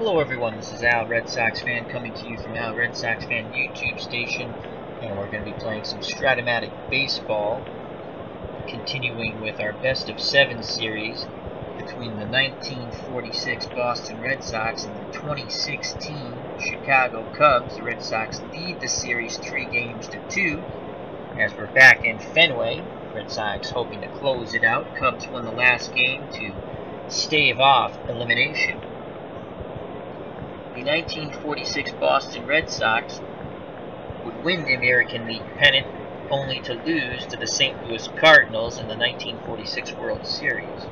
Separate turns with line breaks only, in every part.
Hello everyone, this is Al, Red Sox fan, coming to you from Al Red Sox fan YouTube station, and we're going to be playing some Strat-O-Matic baseball, continuing with our best of 7 series between the 1946 Boston Red Sox and the 2016 Chicago Cubs. The Red Sox lead the series 3-2, as we're back in Fenway. Red Sox hoping to close it out. Cubs won the last game to stave off elimination. The 1946 Boston Red Sox would win the American League pennant, only to lose to the St. Louis Cardinals in the 1946 World Series.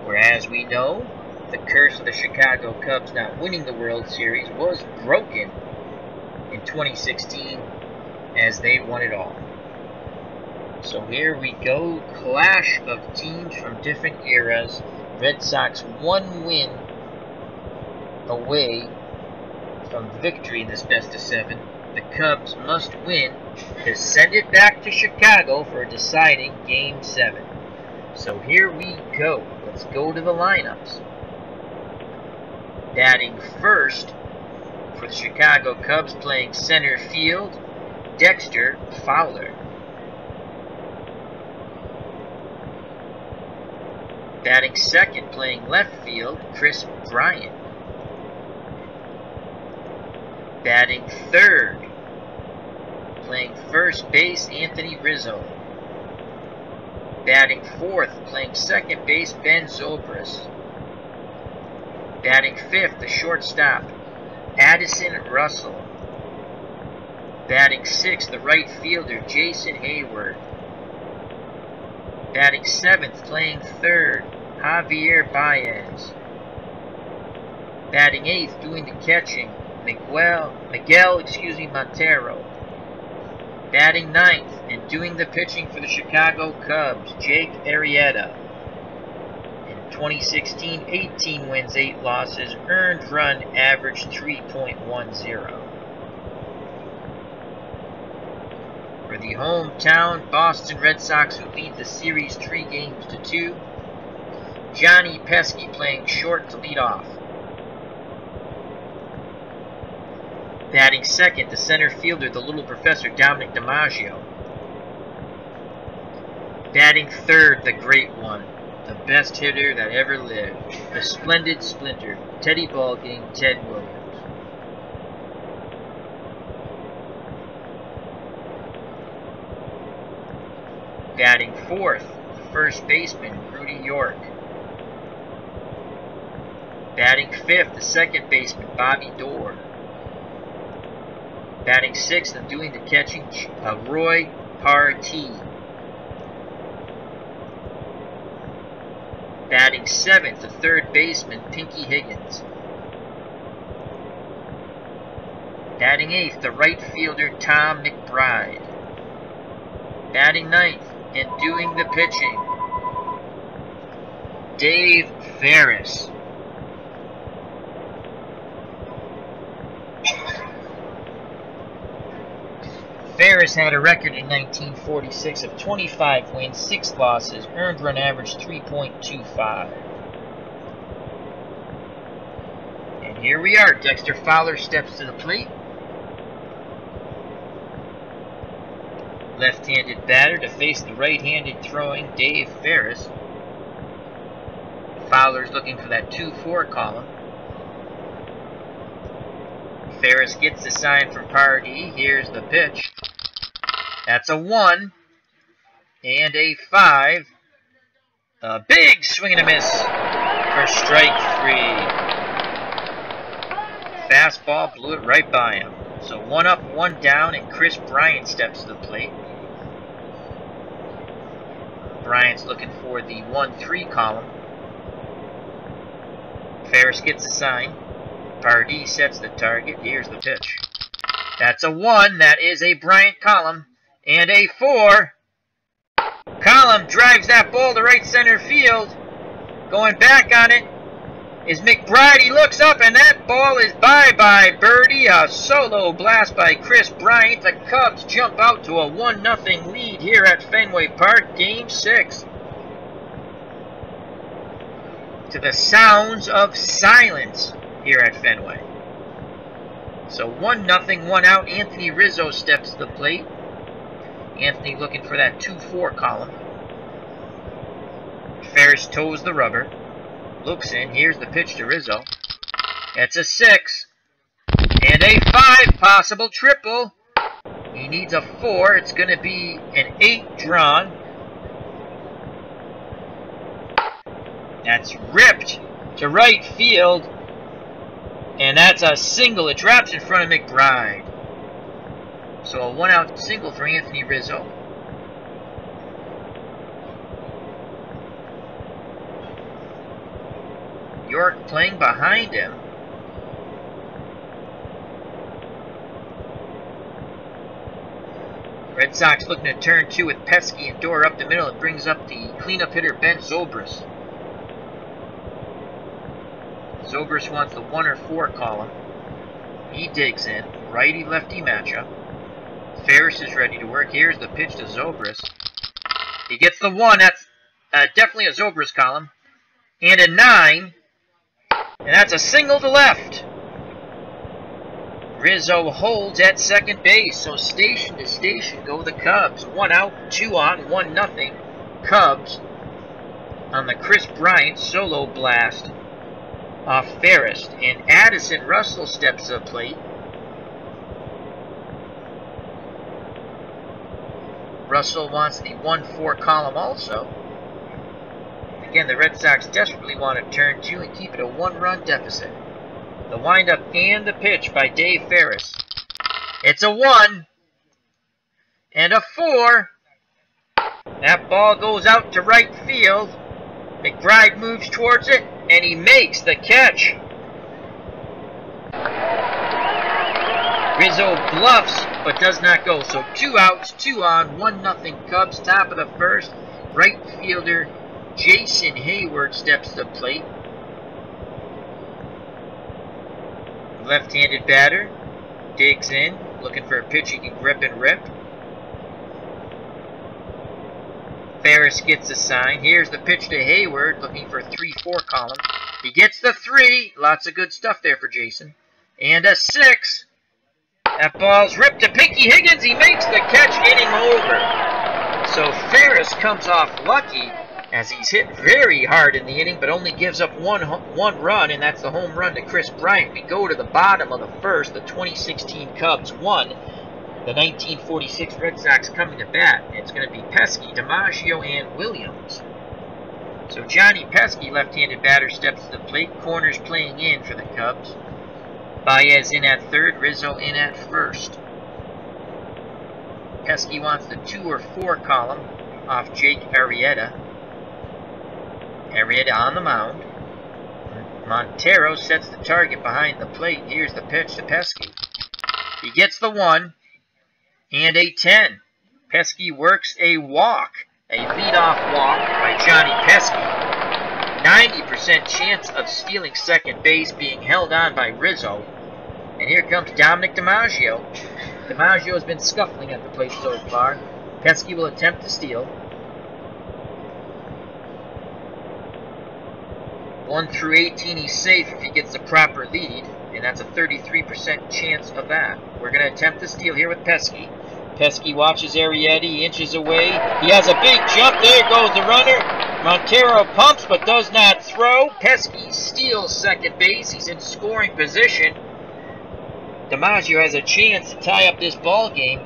Whereas we know, the curse of the Chicago Cubs not winning the World Series was broken in 2016 as they won it all. So here we go, clash of teams from different eras. Red Sox 1 win away from victory in this best of 7. The Cubs must win to send it back to Chicago for a deciding Game 7. So here we go. Let's go to the lineups. Batting first for the Chicago Cubs, playing center field, Dexter Fowler. Batting second, playing left field, Kris Bryant. Batting third, playing first base, Anthony Rizzo. Batting fourth, playing second base, Ben Zobrist. Batting fifth, the shortstop, Addison Russell. Batting sixth, the right fielder, Jason Hayward. Batting seventh, playing third, Javier Baez. Batting eighth, doing the catching, Miguel Montero. Batting ninth and doing the pitching for the Chicago Cubs, Jake Arrieta. In 2016, 18 wins, 8 losses, earned run average 3.10. For the hometown Boston Red Sox, who lead the series 3-2, Johnny Pesky playing short to lead off. Batting second, the center fielder, the little professor, Dominic DiMaggio. Batting third, the great one, the best hitter that ever lived, the splendid splinter, Teddy Ballgame, Ted Williams. Batting fourth, the first baseman, Rudy York. Batting fifth, the second baseman, Bobby Doerr. Batting sixth and doing the catching, Roy Partee. Batting seventh, the third baseman, Pinky Higgins. Batting eighth, the right fielder, Tom McBride. Batting ninth and doing the pitching, Dave Ferriss. Ferriss had a record in 1946 of 25 wins, 6 losses, earned run average 3.25. And here we are. Dexter Fowler steps to the plate. Left-handed batter to face the right-handed throwing Dave Ferriss. Fowler's looking for that 2-4 column. Ferriss gets the sign from Partee. Here's the pitch. That's a 1 and a 5. A big swing and a miss for strike 3. Fastball blew it right by him. So 1 up, 1 down, and Kris Bryant steps to the plate. Bryant's looking for the 1-3 column. Ferriss gets the sign. Partee sets the target. Here's the pitch. That's a 1. That is a Bryant column. And a 4. Column drives that ball to right center field. Going back on it is McBride. He looks up, and that ball is bye-bye birdie. A solo blast by Kris Bryant. The Cubs jump out to a 1-0 lead here at Fenway Park, Game 6. To the sounds of silence here at Fenway. So 1-0, 1 out. Anthony Rizzo steps to the plate. Anthony looking for that 2-4 column. Ferriss toes the rubber. Looks in. Here's the pitch to Rizzo. It's a 6. And a 5. Possible triple. He needs a 4. It's going to be an 8 drawn. That's ripped to right field. And that's a single. It drops in front of McBride. So a 1-out single for Anthony Rizzo. York playing behind him. Red Sox looking to turn 2 with Pesky and Door up the middle. It brings up the cleanup hitter Ben Zobrist. Zobrist wants the 1 or 4 column. He digs in. Righty-lefty matchup. Ferriss is ready to work. Here's the pitch to Zobrist. He gets the 1. That's definitely a Zobrist column. And a 9. And that's a single to left. Rizzo holds at second base. So station to station go the Cubs. 1 out, 2 on, 1-0. Cubs on the Chris Bryant solo blast off Ferriss. And Addison Russell steps to the plate. Russell wants the 1-4 column also. Again, the Red Sox desperately want to turn 2 and keep it a 1-run deficit. The windup and the pitch by Dave Ferriss. It's a 1 and a 4. That ball goes out to right field. McBride moves towards it, and he makes the catch. Rizzo bluffs, but does not go. So 2 outs, 2 on, 1-0 Cubs. Top of the first. Right fielder Jason Hayward steps to the plate. Left-handed batter digs in, looking for a pitch he can grip and rip. Ferriss gets a sign. Here's the pitch to Hayward, looking for a 3-4 column. He gets the 3. Lots of good stuff there for Jason. And a 6. That ball's ripped to Pinky Higgins. He makes the catch, inning over. So Ferriss comes off lucky as he's hit very hard in the inning, but only gives up one run, and that's the home run to Chris Bryant. We go to the bottom of the first. The 2016 Cubs won. The 1946 Red Sox coming to bat. It's going to be Pesky, DiMaggio, and Williams. So Johnny Pesky, left-handed batter, steps to the plate. Corners playing in for the Cubs. Baez in at third, Rizzo in at first. Pesky wants the 2 or 4 column off Jake Arrieta. Arrieta on the mound. Montero sets the target behind the plate. Here's the pitch to Pesky. He gets the 1 and a 10. Pesky works a walk. A leadoff walk by Johnny Pesky. 90% chance of stealing second base, being held on by Rizzo. And here comes Dominic DiMaggio. DiMaggio has been scuffling at the plate so far. Pesky will attempt to steal. 1 through 18, he's safe if he gets the proper lead, and that's a 33% chance of that. We're going to attempt to steal here with Pesky. Pesky watches Arrieta, he inches away. He has a big jump. There goes the runner. Montero pumps but does not throw. Pesky steals second base. He's in scoring position. DiMaggio has a chance to tie up this ball game.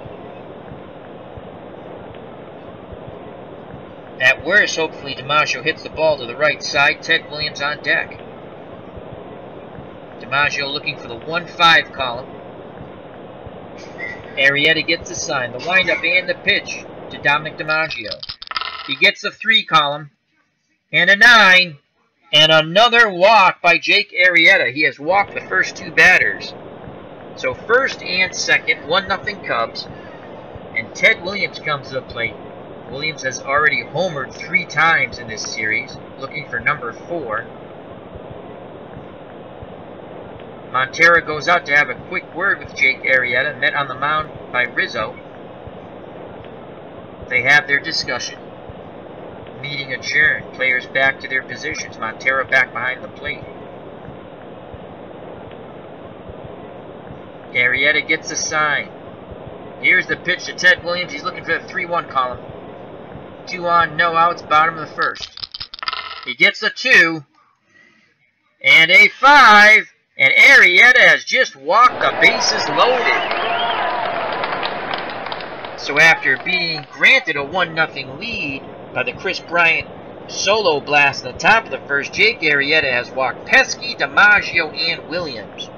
At worst, hopefully DiMaggio hits the ball to the right side. Ted Williams on deck. DiMaggio looking for the 1-5 column. Arrieta gets the sign. The windup and the pitch to Dominic DiMaggio. He gets the 3 column. And a 9. And another walk by Jake Arrieta. He has walked the first 2 batters. So first and second, 1-0 Cubs. And Ted Williams comes to the plate. Williams has already homered 3 times in this series, looking for number 4. Montero goes out to have a quick word with Jake Arrieta, met on the mound by Rizzo. They have their discussion. Meeting adjourned. Players back to their positions. Montero back behind the plate. Arrieta gets a sign. Here's the pitch to Ted Williams. He's looking for the 3-1 column. 2 on, no outs, bottom of the first. He gets a 2. And a 5. And Arrieta has just walked the bases loaded. So after being granted a 1-0 lead by the Chris Bryant solo blast at the top of the first, Jake Arrieta has walked Pesky, DiMaggio, and Williams.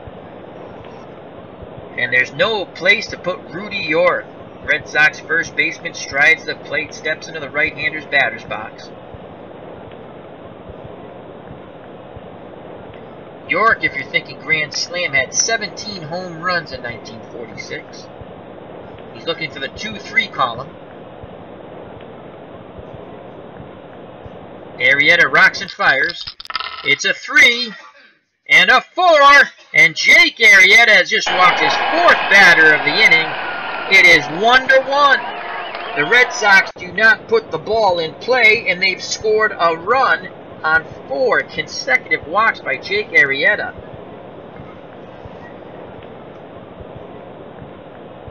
And there's no place to put Rudy York. Red Sox first baseman strides the plate, steps into the right-hander's batter's box. York, if you're thinking Grand Slam, had 17 home runs in 1946. He's looking for the 2-3 column. Arrieta rocks and fires. It's a 3 and a 4, and Jake Arrieta has just walked his 4th batter of the inning. It is 1-1. The Red Sox do not put the ball in play, and they've scored a run on 4 consecutive walks by Jake Arrieta,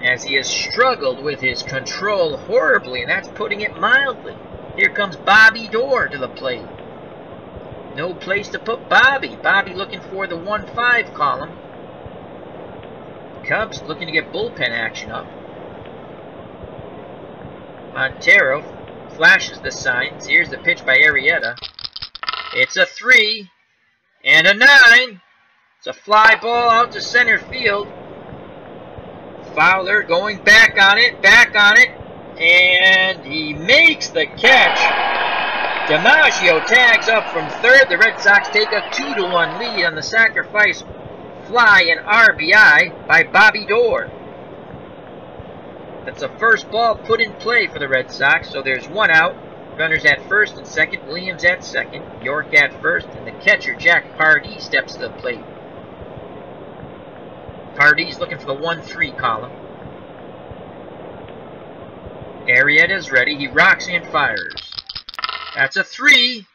as he has struggled with his control horribly, and that's putting it mildly. Here comes Bobby Doerr to the plate. No place to put Bobby. Bobby looking for the 1-5 column. Cubs looking to get bullpen action up. Montero flashes the signs. Here's the pitch by Arrieta. It's a 3 and a 9. It's a fly ball out to center field. Fowler going back on it, and he makes the catch. DiMaggio tags up from third. The Red Sox take a 2-1 lead on the sacrifice fly and RBI by Bobby Doerr. That's the first ball put in play for the Red Sox, so there's 1 out. Runners at first and second, Williams at second, York at first, and the catcher, Jack Pardee, steps to the plate. Pardee's looking for the 1-3 column. Arrieta's ready. He rocks and fires. That's a 3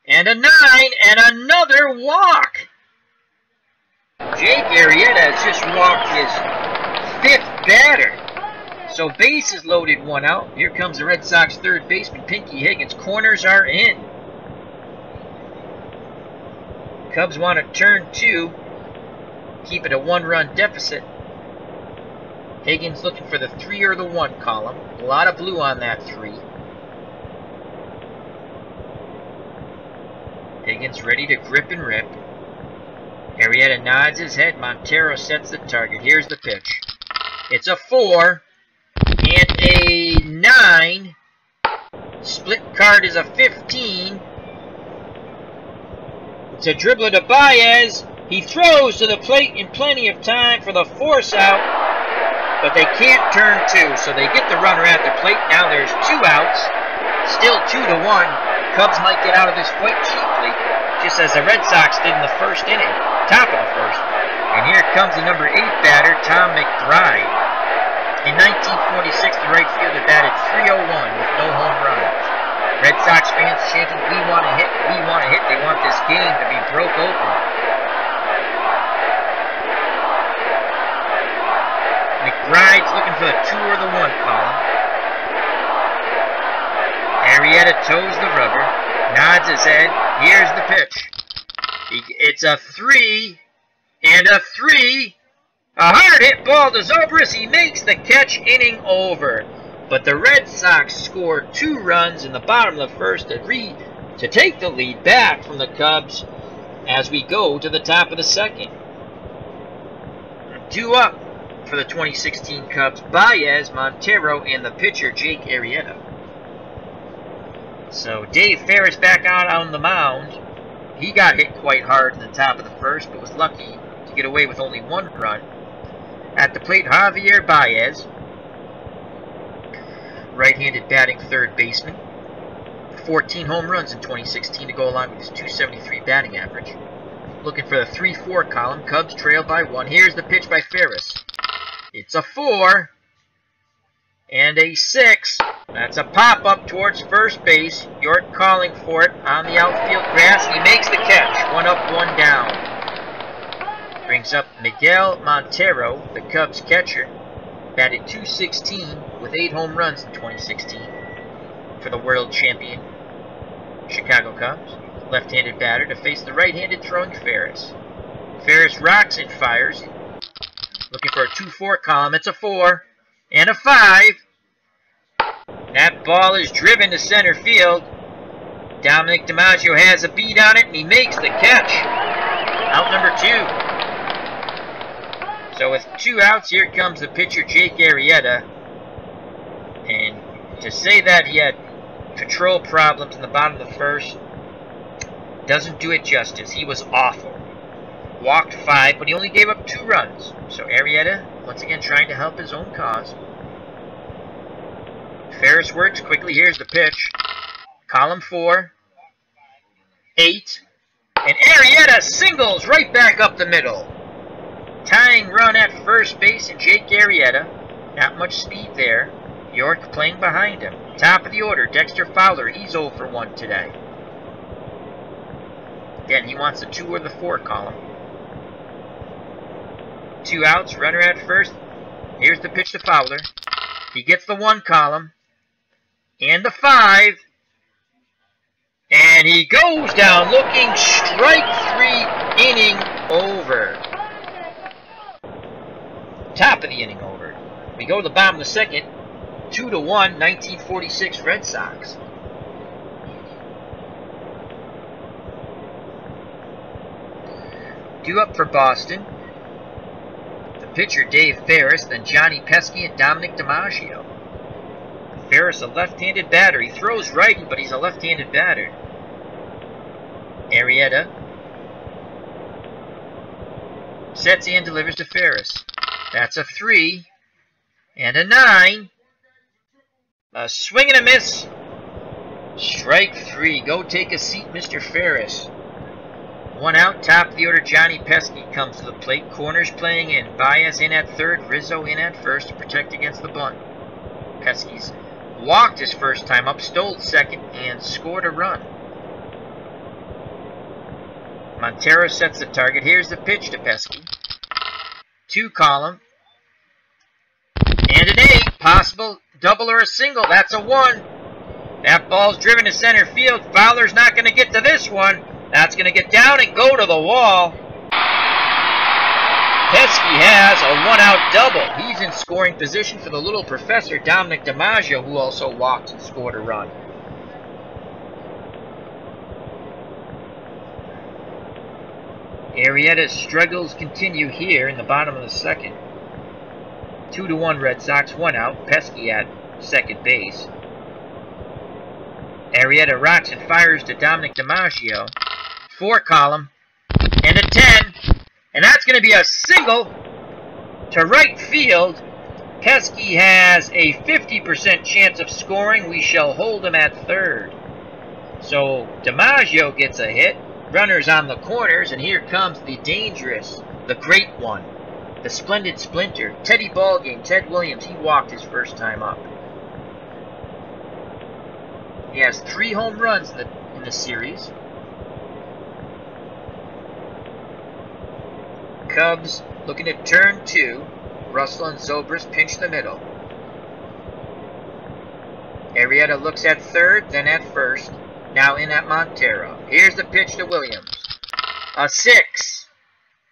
and a 9 and another walk. Jake Arrieta has just walked his 5th batter. So bases loaded, 1 out. Here comes the Red Sox third baseman, Pinky Higgins. Corners are in. Cubs want to turn 2. Keep it a 1-run deficit. Higgins looking for the 3 or the 1 column. A lot of blue on that 3. Higgins ready to grip and rip. Arrieta nods his head. Montero sets the target. Here's the pitch. It's a 4 and a 9. Split card is a 15. It's a dribbler to Baez. He throws to the plate in plenty of time for the force out, but they can't turn 2, so they get the runner at the plate. Now there's 2 outs, still 2-1. Cubs might get out of this fight cheaply, just as the Red Sox did in the first inning, top of the first. And here comes the number 8 batter, Tom McBride. In 1946, the right fielder batted .301 with no home runs. Red Sox fans chanting, "We want to hit, we want to hit." They want this game to be broke open. McBride's looking for the 2 or the 1 column. Arrieta toes the rubber, nods his head. Here's the pitch. It's a 3 and a 3. A hard hit ball to Zobrist. He makes the catch, inning over. But the Red Sox score 2 runs in the bottom of the first to take the lead back from the Cubs as we go to the top of the second. 2 up for the 2016 Cubs, Baez, Montero, and the pitcher, Jake Arrieta. So Dave Ferriss back out on the mound. He got hit quite hard in the top of the first, but was lucky to get away with only 1 run. At the plate, Javier Baez, right-handed batting third baseman. 14 home runs in 2016 to go along with his .273 batting average. Looking for the 3-4 column. Cubs trail by 1. Here's the pitch by Ferriss. It's a 4 and a 6. That's a pop-up towards first base. York calling for it on the outfield grass. He makes the catch. 1 up, 1 down. brings up Miguel Montero, the Cubs catcher, batted .216 with 8 home runs in 2016 for the world champion Chicago Cubs. Left-handed batter to face the right-handed throwing Ferriss. Ferriss rocks and fires, looking for a 2-4 column. It's a 4 and a 5. That ball is driven to center field. Dominic DiMaggio has a beat on it, and he makes the catch. Out number 2. So with 2 outs, here comes the pitcher, Jake Arrieta. And to say that he had control problems in the bottom of the first doesn't do it justice. He was awful. Walked 5, but he only gave up 2 runs. So Arrieta, once again, trying to help his own cause. Ferriss works quickly. Here's the pitch. Column 4. 8. And Arrieta singles right back up the middle. Tying run at first base, and Jake Arrieta. Not much speed there. York playing behind him. Top of the order, Dexter Fowler. He's 0 for 1 today. Again, he wants the 2 or the 4 column. 2 outs, runner at first. Here's the pitch to Fowler. He gets the 1 column. And the 5. And he goes down looking. Strike 3, inning over. Top of the inning over. We go to the bottom of the second. 2-1, 1946 Red Sox. Due up for Boston. The pitcher, Dave Ferriss, then Johnny Pesky and Dominic DiMaggio. Ferriss, a left-handed batter. He throws righty, but he's a left-handed batter. Arrieta sets and delivers to Ferriss. That's a 3 and a 9. A swing and a miss. Strike 3. Go take a seat, Mr. Ferriss. 1 out, top of the order, Johnny Pesky comes to the plate. Corners playing in. Baez in at third, Rizzo in at first to protect against the bunt. Pesky's walked his first time up, stole second, and scored a run. Montero sets the target. Here's the pitch to Pesky. 2 column. And an 8. Possible double or a single. That's a 1. That ball's driven to center field. Fowler's not going to get to this one. That's going to get down and go to the wall. Pesky has a 1-out double. He's in scoring position for the little professor, Dominic DiMaggio, who also walked and scored a run. Arrieta's struggles continue here in the bottom of the second. 2-1 Red Sox, 1 out. Pesky at second base. Arrieta rocks and fires to Dominic DiMaggio. 4 column. And a 10. And that's going to be a single to right field. Pesky has a 50% chance of scoring. We shall hold him at third. So DiMaggio gets a hit. Runners on the corners. And here comes the dangerous, the great one. The splendid splinter, Teddy Ballgame, Ted Williams. He walked his first time up. He has 3 home runs in the series. Cubs looking at turn 2. Russell and Zobrist pinch the middle. Arrieta looks at third, then at first. Now in at Montero. Here's the pitch to Williams. A 6.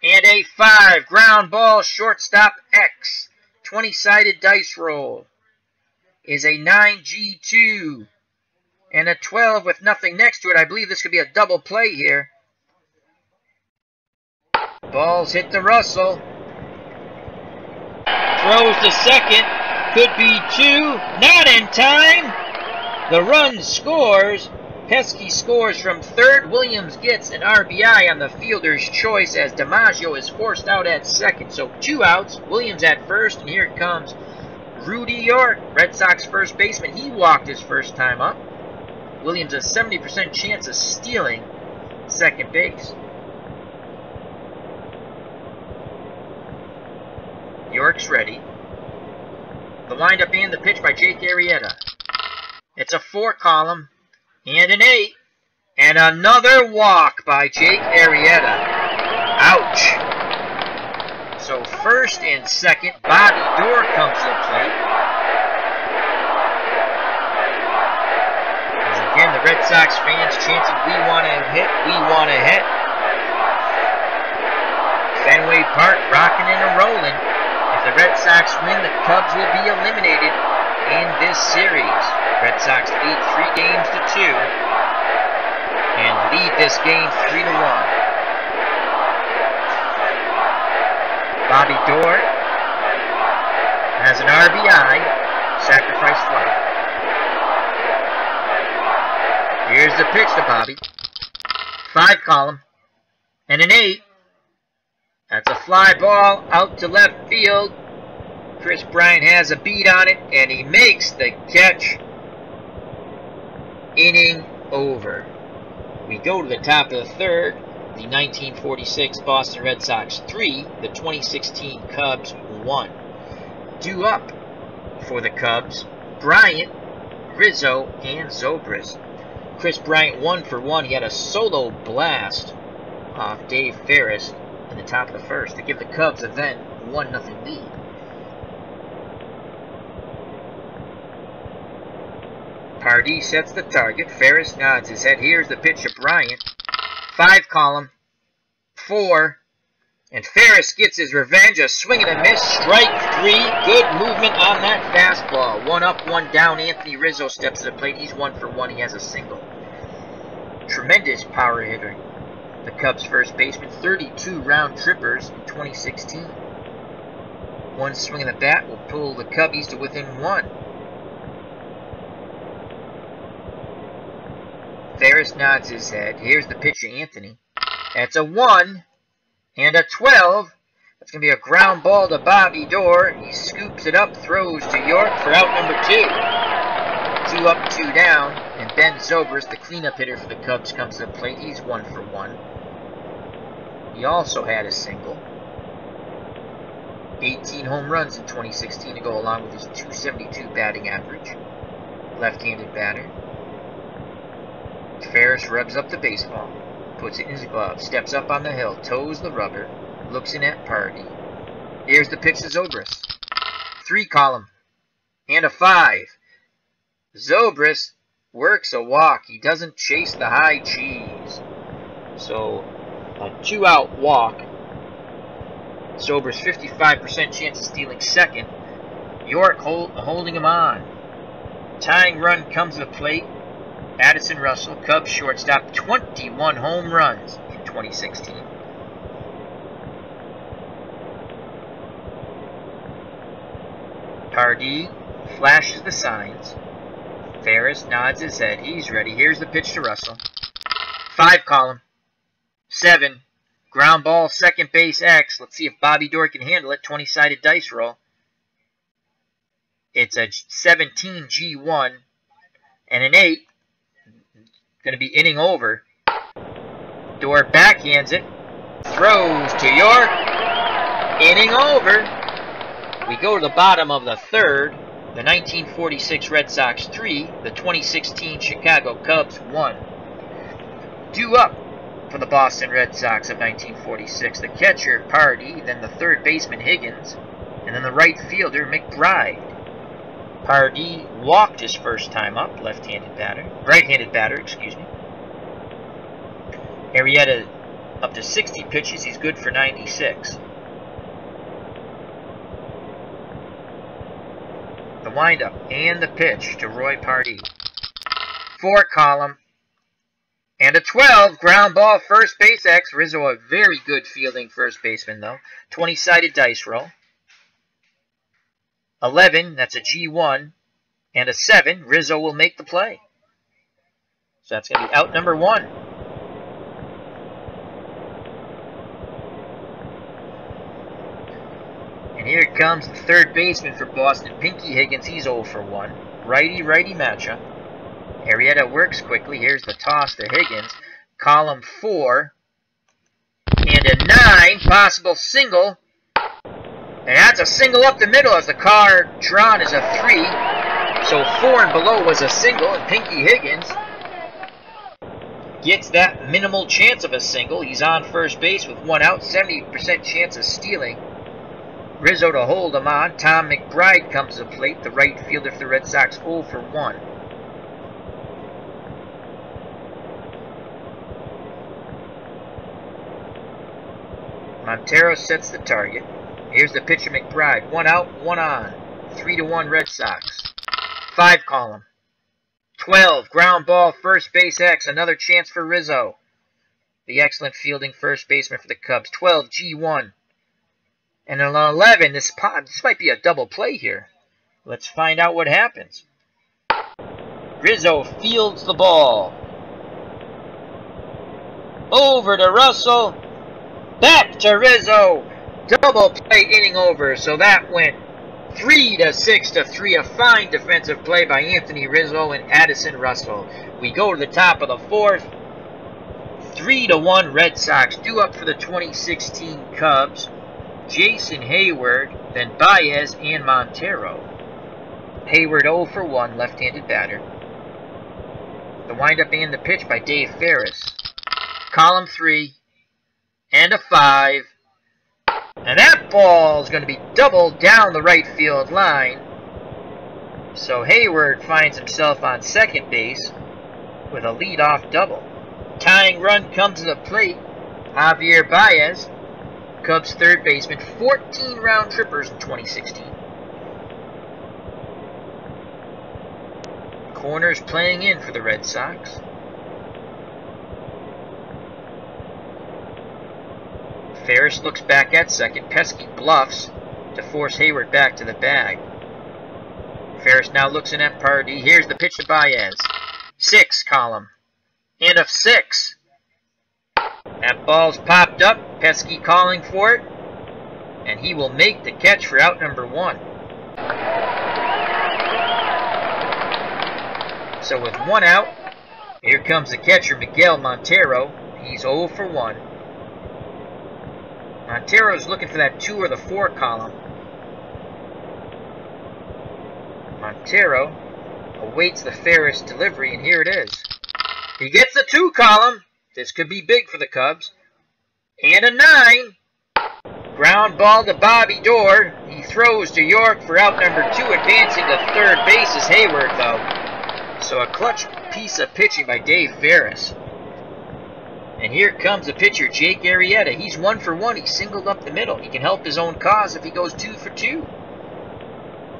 And a 5. Ground ball, shortstop X. 20-sided dice roll. Is a 9G2. And a 12 with nothing next to it. I believe this could be a double play here. Balls hit to Russell. Throws to second. Could be 2. Not in time. The run scores. Pesky scores from third. Williams gets an RBI on the fielder's choice as DiMaggio is forced out at second. So 2 outs. Williams at first. And here comes Rudy York, Red Sox first baseman. He walked his first time up. Williams has a 70% chance of stealing second base. York's ready. The windup and the pitch by Jake Arrieta. It's a 4 column and an 8. And another walk by Jake Arrieta. Ouch. So first and second, Bobby Doerr comes to the plate. As again, the Red Sox fans chanting, "We want to hit, we want to hit." Fenway Park rocking and rolling. If the Red Sox win, the Cubs will be eliminated in this series. Red Sox lead 3 games to 2 and lead this game 3-1. Bobby Doerr has an RBI, sacrifice fly. Here's the pitch to Bobby. 5 column and an 8. That's a fly ball out to left field. Kris Bryant has a beat on it, and he makes the catch. Inning over. We go to the top of the third. The 1946 Boston Red Sox 3, the 2016 Cubs 1. Due up for the Cubs, Bryant, Rizzo, and Zobrist. Kris Bryant 1 for 1. He had a solo blast off Dave Ferriss in the top of the first to give the Cubs a then 1-0 lead. Pardee sets the target. Ferriss nods his head. Here's the pitch to Bryant. 5 column, 4, and Ferriss gets his revenge. A swing and a miss. Strike 3. Good movement on that fastball. 1 up, 1 down. Anthony Rizzo steps to the plate. He's 1 for 1. He has a single. Tremendous power hitter. The Cubs' first baseman, 32 round trippers in 2016. 1 swing of the bat will pull the Cubbies to within 1. Ferriss nods his head. Here's the pitch to Anthony. That's a 1 and a 12. That's going to be a ground ball to Bobby Doerr. He scoops it up, throws to York for out number 2. 2 up, 2 down. And Ben Zobrist, the cleanup hitter for the Cubs, comes to the plate. He's 1 for 1. He also had a single. 18 home runs in 2016 to go along with his .272 batting average. Left-handed batter. Ferriss rubs up the baseball, puts it in his glove, steps up on the hill, toes the rubber, looks in at Pardee. Here's the pitch to Zobrist. 3 column and a 5. Zobrist works a walk. He doesn't chase the high cheese. So a 2-out walk. Zobrist 55% chance of stealing second. York holding him on. Tying run comes to the plate. Addison Russell, Cubs shortstop, 21 home runs in 2016. Pardee flashes the signs. Ferriss nods his head. He's ready. Here's the pitch to Russell. 5 column. 7. Ground ball, second base X. Let's see if Bobby Doerr can handle it. 20-sided dice roll. It's a 17 G1 and an 8. Going to be inning over. Doerr backhands it. Throws to York. Inning over. We go to the bottom of the third. The 1946 Red Sox 3. The 2016 Chicago Cubs 1. Due up for the Boston Red Sox of 1946. The catcher, Pardee. Then the third baseman, Higgins. And then the right fielder, McBride. Pardee walked his first time up, right-handed batter, excuse me. Arrieta up to 60 pitches, he's good for 96. The windup and the pitch to Roy Pardee. 4 column and a 12, ground ball, first base X. Rizzo, a very good fielding first baseman though. 20-sided dice roll. 11, that's a G1, and a 7, Rizzo will make the play. So that's going to be out number 1. And here comes the third baseman for Boston, Pinky Higgins. He's 0 for 1. Righty-righty matchup. Arrieta works quickly. Here's the toss to Higgins. Column 4, and a 9, possible single. And that's a single up the middle as the card drawn is a 3. So 4 and below was a single, and Pinky Higgins gets that minimal chance of a single. He's on first base with 1 out, 70% chance of stealing. Rizzo to hold him on. Tom McBride comes to the plate, the right fielder for the Red Sox, 0 for 1. Montero sets the target. Here's the pitcher McBride. 1 out, 1 on. 3-1 Red Sox. 5 column. 12, ground ball, first base X. Another chance for Rizzo. The excellent fielding first baseman for the Cubs. 12, G1. And on 11, this might be a double play here. Let's find out what happens. Rizzo fields the ball. Over to Russell. Back to Rizzo. Double play, inning over. So that went 3-6 to 3. A fine defensive play by Anthony Rizzo and Addison Russell. We go to the top of the 4th. 3-1 Red Sox. Due up for the 2016 Cubs. Jason Hayward, then Baez and Montero. Hayward 0 for 1, left-handed batter. The windup and the pitch by Dave Ferriss. Column 3. And a 5. And that ball is going to be doubled down the right field line. So Hayward finds himself on second base with a leadoff double. Tying run comes to the plate. Javier Baez, Cubs third baseman, 14 round trippers in 2016. Corners playing in for the Red Sox. Ferriss looks back at second. Pesky bluffs to force Hayward back to the bag. Ferriss now looks in at Pardee. Here's the pitch to Baez. 6 column. And of 6. That ball's popped up. Pesky calling for it. And he will make the catch for out number 1. So with 1 out, here comes the catcher, Miguel Montero. He's 0 for 1. Montero's looking for that 2 or the 4 column. Montero awaits the Ferriss delivery, and here it is. He gets the 2 column. This could be big for the Cubs. And a 9. Ground ball to Bobby Doerr. He throws to York for out number 2. Advancing to third base is Hayward, though. So a clutch piece of pitching by Dave Ferriss. And here comes the pitcher, Jake Arrieta. He's 1 for 1. He singled up the middle. He can help his own cause if he goes 2 for 2.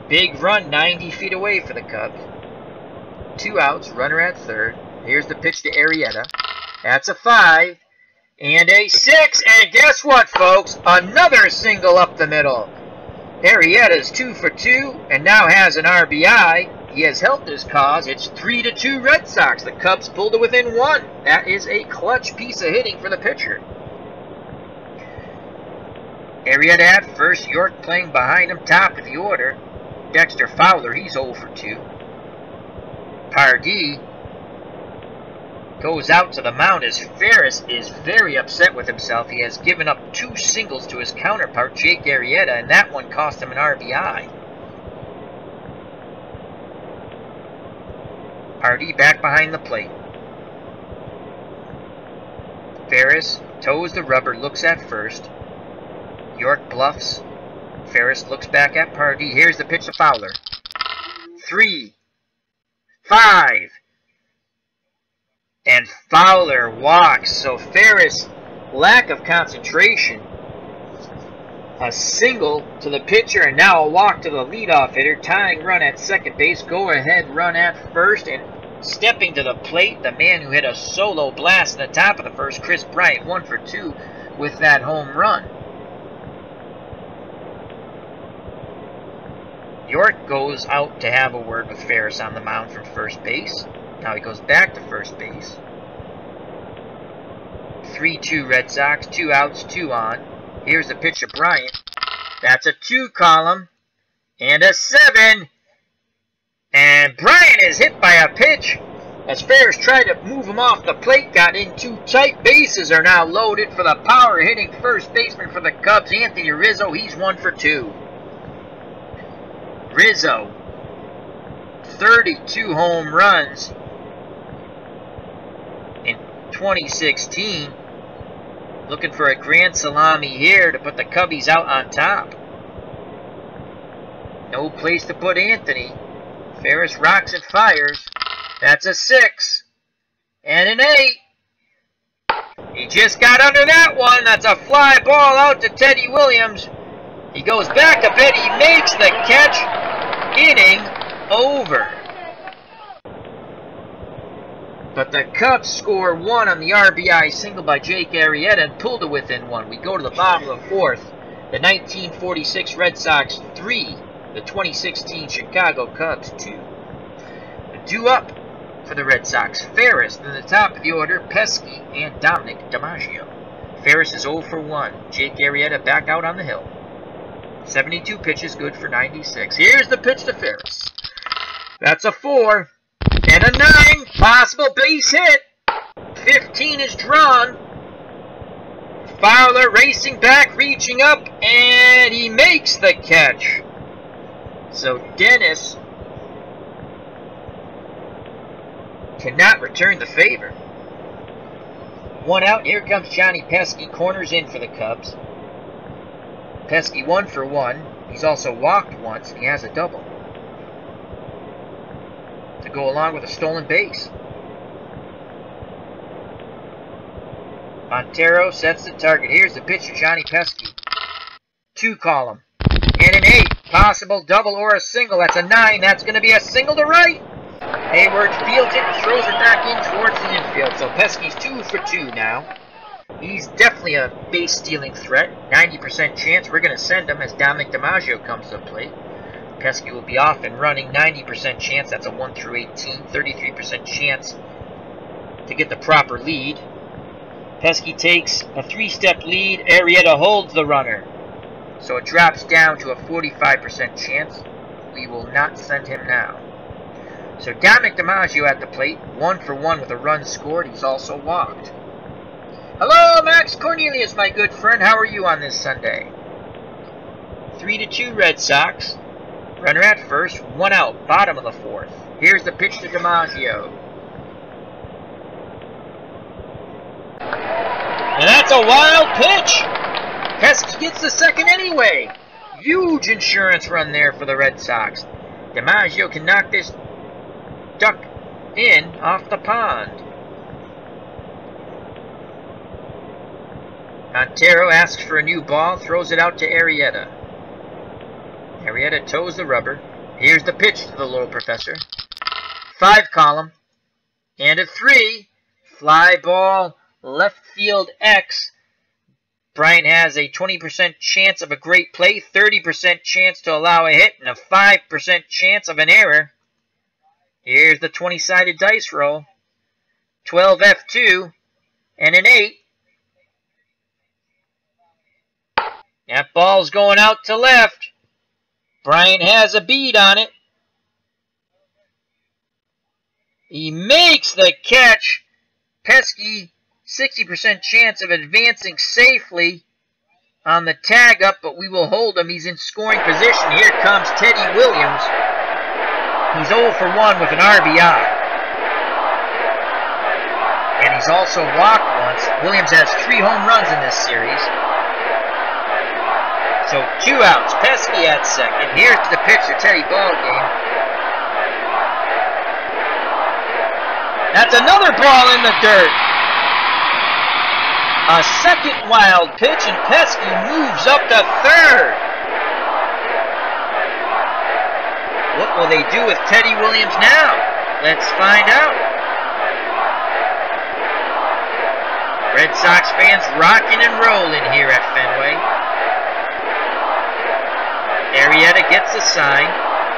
Big run 90 feet away for the Cubs. 2 outs, runner at third. Here's the pitch to Arrieta. That's a 5. And a 6. And guess what, folks? Another single up the middle. Arrieta's 2 for 2 and now has an RBI. He has helped his cause. It's 3-2 Red Sox. The Cubs pulled it within 1. That is a clutch piece of hitting for the pitcher. Arrieta at first. York playing behind him, top of the order. Dexter Fowler, he's 0 for 2. Pardee goes out to the mound as Ferriss is very upset with himself. He has given up 2 singles to his counterpart, Jake Arrieta, and that one cost him an RBI. Pardee back behind the plate. Ferriss toes the rubber, looks at first. York bluffs. Ferriss looks back at Pardee. Here's the pitch to Fowler. 3, 5. And Fowler walks. So Ferriss, lack of concentration. A single to the pitcher and now a walk to the leadoff hitter. Tying run at second base. Go ahead run at first. And stepping to the plate, the man who hit a solo blast in the top of the first, Chris Bryant, 1 for 2 with that home run. York goes out to have a word with Ferriss on the mound from first base. Now he goes back to first base. 3-2 Red Sox, 2 outs, 2 on. Here's the pitch to Bryant. That's a 2 column. And a 7. And Bryant is hit by a pitch. As Ferriss tried to move him off the plate, got in too tight. Bases are now loaded for the power-hitting first baseman for the Cubs, Anthony Rizzo. He's 1 for 2. Rizzo, 32 home runs in 2016. Looking for a grand salami here to put the Cubbies out on top. No place to put Anthony. Ferriss rocks and fires. That's a 6. And an 8. He just got under that one. That's a fly ball out to Teddy Williams. He goes back a bit. He makes the catch. Inning over. But the Cubs score 1 on the RBI single by Jake Arrieta and pulled it within 1. We go to the bottom of the 4th. The 1946 Red Sox 3. The 2016 Chicago Cubs 2. The due up for the Red Sox, Ferriss, in the top of the order, Pesky and Dominic DiMaggio. Ferriss is 0 for 1. Jake Arrieta back out on the hill. 72 pitches, good for 96. Here's the pitch to Ferriss. That's a 4. And a 9. Possible base hit. 15 is drawn. Fowler racing back, reaching up, and he makes the catch. So Dennis cannot return the favor. 1 out. Here comes Johnny Pesky. Corners in for the Cubs. Pesky 1 for 1. He's also walked once, and he has a double to go along with a stolen base. Montero sets the target. Here's the pitch to Johnny Pesky. 2 column. And an 8. Possible double or a single. That's a 9. That's going to be a single to right. Hayward fields it and throws it back in towards the infield. So Pesky's 2 for 2 now. He's definitely a base-stealing threat. 90% chance we're going to send him as Dominic DiMaggio comes to the plate. Pesky will be off and running. 90% chance. That's a 1 through 18. 33% chance to get the proper lead. Pesky takes a 3-step lead. Arrieta holds the runner. So it drops down to a 45% chance. We will not send him now. So Dominic DiMaggio at the plate. 1 for 1 with a run scored. He's also walked. Hello, Max Cornelius, my good friend. How are you on this Sunday? 3-2 Red Sox. Runner at first. 1 out. Bottom of the 4th. Here's the pitch to DiMaggio. And that's a wild pitch. Pesky gets the second anyway. Huge insurance run there for the Red Sox. DiMaggio can knock this duck in off the pond. Montero asks for a new ball, throws it out to Arrieta. Arrieta toes the rubber. Here's the pitch to the little professor. 5 column. And a 3. Fly ball, left field X. Bryant has a 20% chance of a great play, 30% chance to allow a hit, and a 5% chance of an error. Here's the 20-sided dice roll. 12 F2 and an 8. That ball's going out to left. Bryant has a bead on it. He makes the catch. Pesky, 60% chance of advancing safely on the tag up, but we will hold him. He's in scoring position. Here comes Teddy Williams. He's 0 for 1 with an RBI. And he's also walked once. Williams has 3 home runs in this series. So 2 outs. Pesky at second. Here's the pitch to Teddy Ballgame. That's another ball in the dirt. A second wild pitch, and Pesky moves up to third. What will they do with Teddy Williams now? Let's find out. Red Sox fans rocking and rolling here at Fenway. Arrieta gets the sign.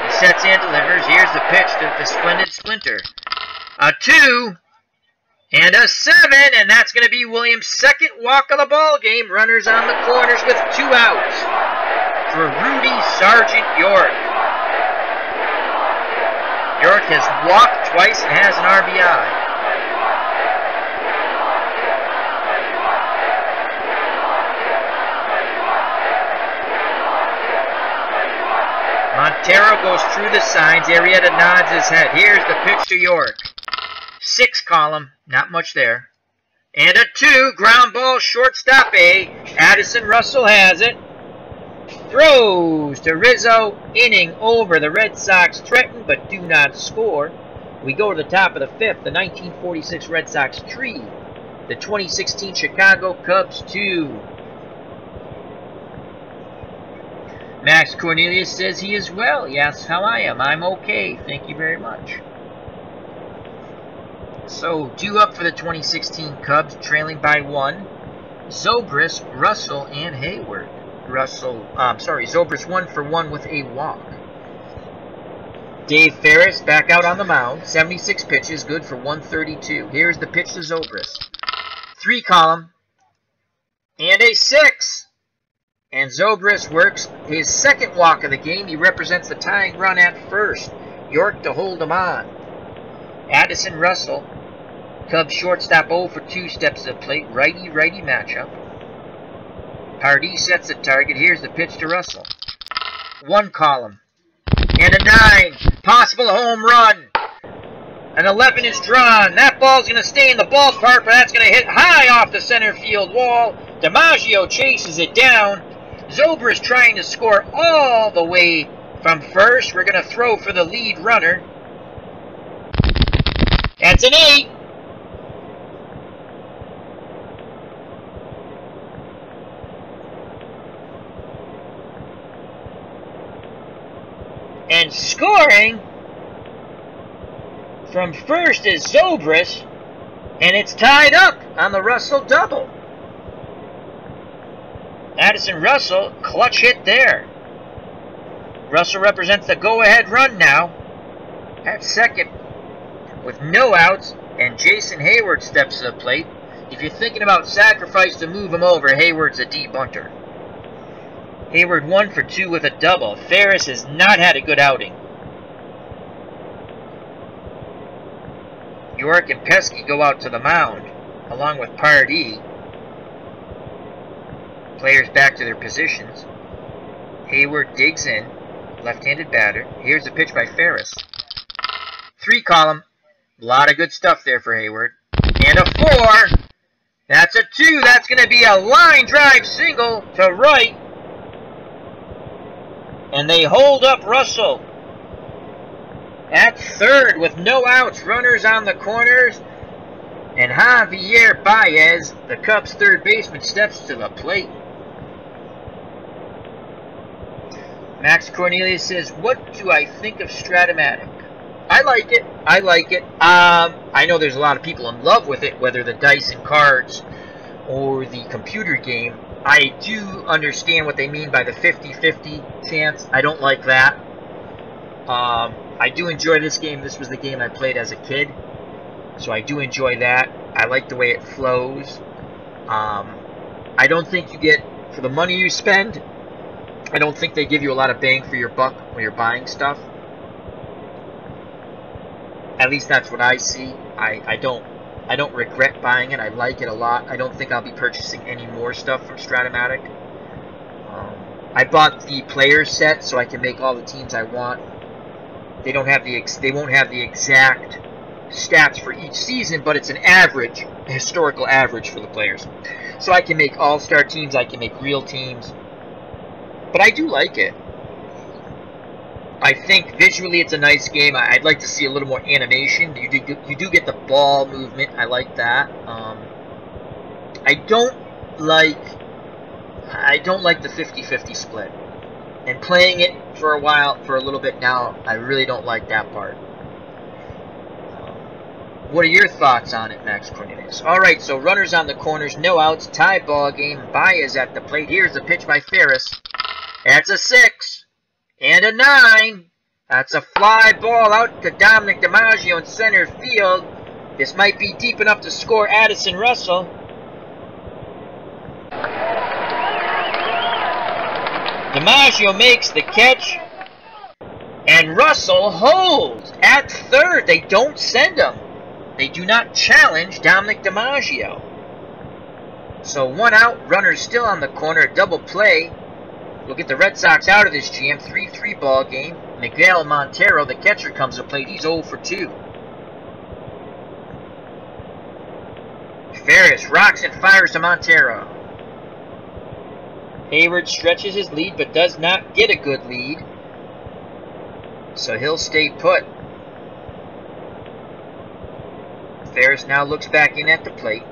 He sets and delivers. Here's the pitch to the splendid Splinter. A 2 and a 7, and that's going to be Williams' second walk of the ball game. Runners on the corners with 2 outs for Rudy Sergeant York. York has walked twice and has an RBI. Montero goes through the signs. Arrieta nods his head. Here's the pitch to York. 6 column. Not much there. And a 2. Ground ball, shortstop A. Addison Russell has it. throws to Rizzo. Inning over. The Red Sox threaten but do not score. We go to the top of the fifth. The 1946 Red Sox 3. The 2016 Chicago Cubs 2. Max Cornelius says he is well. Yes, how I am. I'm okay. Thank you very much. So, due up for the 2016 Cubs, trailing by 1. Zobrist, Russell, and Hayward. Zobrist 1 for 1 with a walk. Dave Ferriss back out on the mound. 76 pitches, good for 132. Here's the pitch to Zobrist. 3 column. And a 6. And Zobrist works his second walk of the game. He represents the tying run at first. York to hold him on. Addison Russell. Cubs shortstop 0 for 2 steps to the plate. Righty-righty matchup. Pardee sets the target. Here's the pitch to Russell. 1 column. And a 9. Possible home run. An 11 is drawn. That ball's going to stay in the ballpark, but that's going to hit high off the center field wall. DiMaggio chases it down. Zobrist trying to score all the way from first. We're going to throw for the lead runner. That's an 8. And scoring from first is Zobrist, and it's tied up on the Russell double. Addison Russell, clutch hit there. Russell represents the go-ahead run now at second with no outs, and Jason Hayward steps to the plate. If you're thinking about sacrifice to move him over, Hayward's a deep bunter. Hayward 1 for 2 with a double. Ferriss has not had a good outing. York and Pesky go out to the mound, along with Pardee. Players back to their positions. Hayward digs in, left-handed batter. Here's the pitch by Ferriss. 3 column. A lot of good stuff there for Hayward. And a 4. That's a 2. That's going to be a line drive single to right. And they hold up Russell at third with no outs. Runners on the corners. And Javier Baez, the Cubs' third baseman, steps to the plate. Max Cornelius says, what do I think of Strat-O-Matic? I like it. I like it. I know there's a lot of people in love with it, whether the dice and cards or the computer game. I do understand what they mean by the 50-50 chance. I don't like that. I do enjoy this game. This was the game I played as a kid, so I do enjoy that. I like the way it flows. I don't think you get, for the money you spend, I don't think they give you a lot of bang for your buck when you're buying stuff. At least that's what I see. I don't regret buying it. I like it a lot. I don't think I'll be purchasing any more stuff from Strat-O-Matic. I bought the player set so I can make all the teams I want. They won't have the exact stats for each season, but it's an average, a historical average for the players. So I can make all-star teams. I can make real teams. But I do like it. I think visually it's a nice game. I'd like to see a little more animation. You do get the ball movement. I like that. I don't like the 50-50 split. And playing it for a little bit now, I really don't like that part. What are your thoughts on it, Max Cornelius? All right, so runners on the corners, no outs, tie ball game. Baez at the plate. Here's the pitch by Ferriss. That's a 6. And a 9. That's a fly ball out to Dominic DiMaggio in center field. This might be deep enough to score Addison Russell. DiMaggio makes the catch. And Russell holds at third. They don't send him. They do not challenge Dominic DiMaggio. So 1 out, runners still on the corner, double play. We'll get the Red Sox out of this jam. 3-3 ball game. Miguel Montero, the catcher, comes to plate. He's 0 for 2. Ferriss rocks and fires to Montero. Hayward stretches his lead but does not get a good lead. So he'll stay put. Ferriss now looks back in at the plate.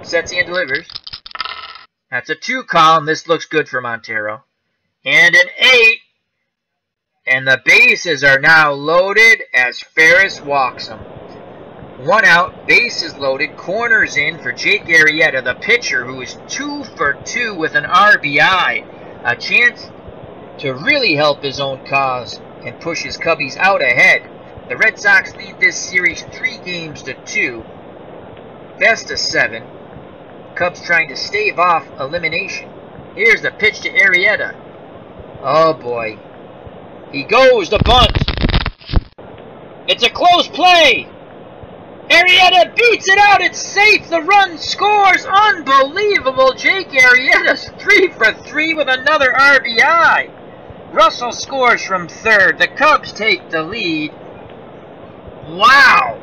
Sets and delivers. That's a 2 call, and this looks good for Montero. And an 8. And the bases are now loaded as Ferriss walks them. 1 out, bases loaded, corners in for Jake Arrieta, the pitcher, who is 2 for 2 with an RBI. A chance to really help his own cause and push his Cubbies out ahead. The Red Sox lead this series 3-2. Best of 7. Cubs trying to stave off elimination. Here's the pitch to Arrieta. Oh boy. He goes the bunt. It's a close play. Arrieta beats it out. It's safe. The run scores. Unbelievable. Jake Arrieta's 3 for 3 with another RBI. Russell scores from third. The Cubs take the lead. Wow.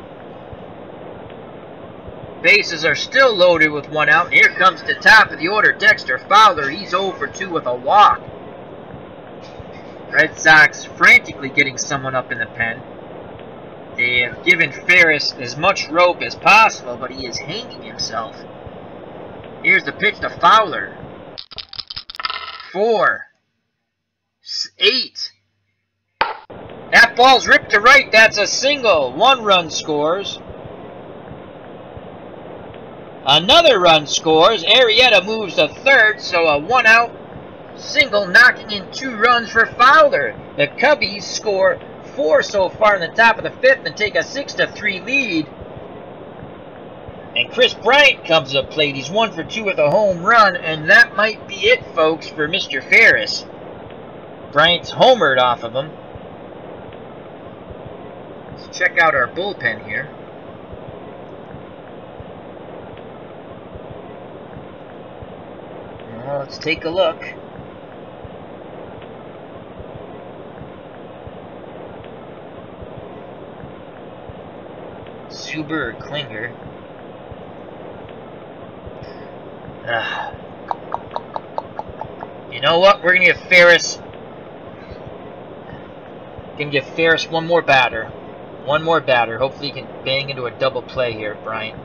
Bases are still loaded with 1 out. And here comes the top of the order, Dexter Fowler. He's 0 for 2 with a walk. Red Sox frantically getting someone up in the pen. They have given Ferriss as much rope as possible, but he is hanging himself. Here's the pitch to Fowler. 4. 8. That ball's ripped to right. That's a single. 1 run scores. Another run scores. Arrieta moves to third, so a 1 out single knocking in 2 runs for Fowler. The Cubbies score 4 so far in the top of the 5th and take a 6-3 lead. And Chris Bryant comes to the plate. He's 1 for 2 with a home run, and that might be it, folks, for Mr. Ferriss. Bryant's homered off of him. Let's check out our bullpen here. Well, let's take a look. Suber or Klinger. You know what? We're gonna give Ferriss. One more batter. One more batter. Hopefully he can bang into a double play here, Bryant.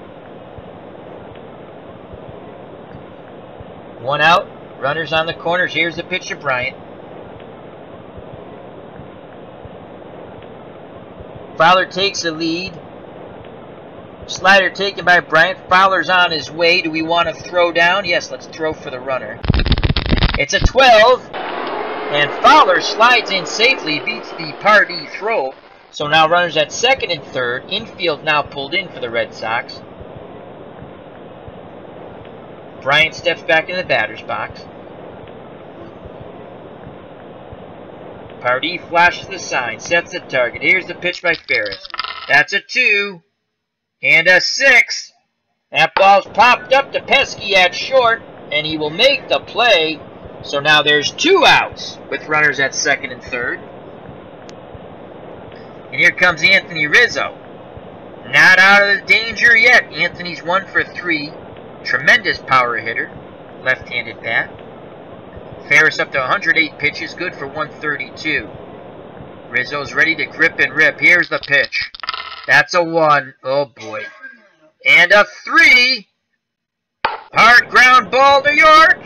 1 out. Runners on the corners. Here's the pitch to Bryant. Fowler takes the lead. Slider taken by Bryant. Fowler's on his way. Do we want to throw down? Yes, let's throw for the runner. It's a 12. And Fowler slides in safely. Beats the Pardee throw. So now runners at second and third. Infield now pulled in for the Red Sox. Bryant steps back in the batter's box. Pardee flashes the sign. Sets the target. Here's the pitch by Ferriss. That's a 2. And a 6. That ball's popped up to Pesky at short, and he will make the play. So now there's 2 outs with runners at second and third. And here comes Anthony Rizzo. Not out of the danger yet. Anthony's 1 for 3. Tremendous power hitter. Left-handed bat. Ferriss up to 108 pitches. Good for 132. Rizzo's ready to grip and rip. Here's the pitch. That's a 1. Oh boy. And a 3. Hard ground ball, New York.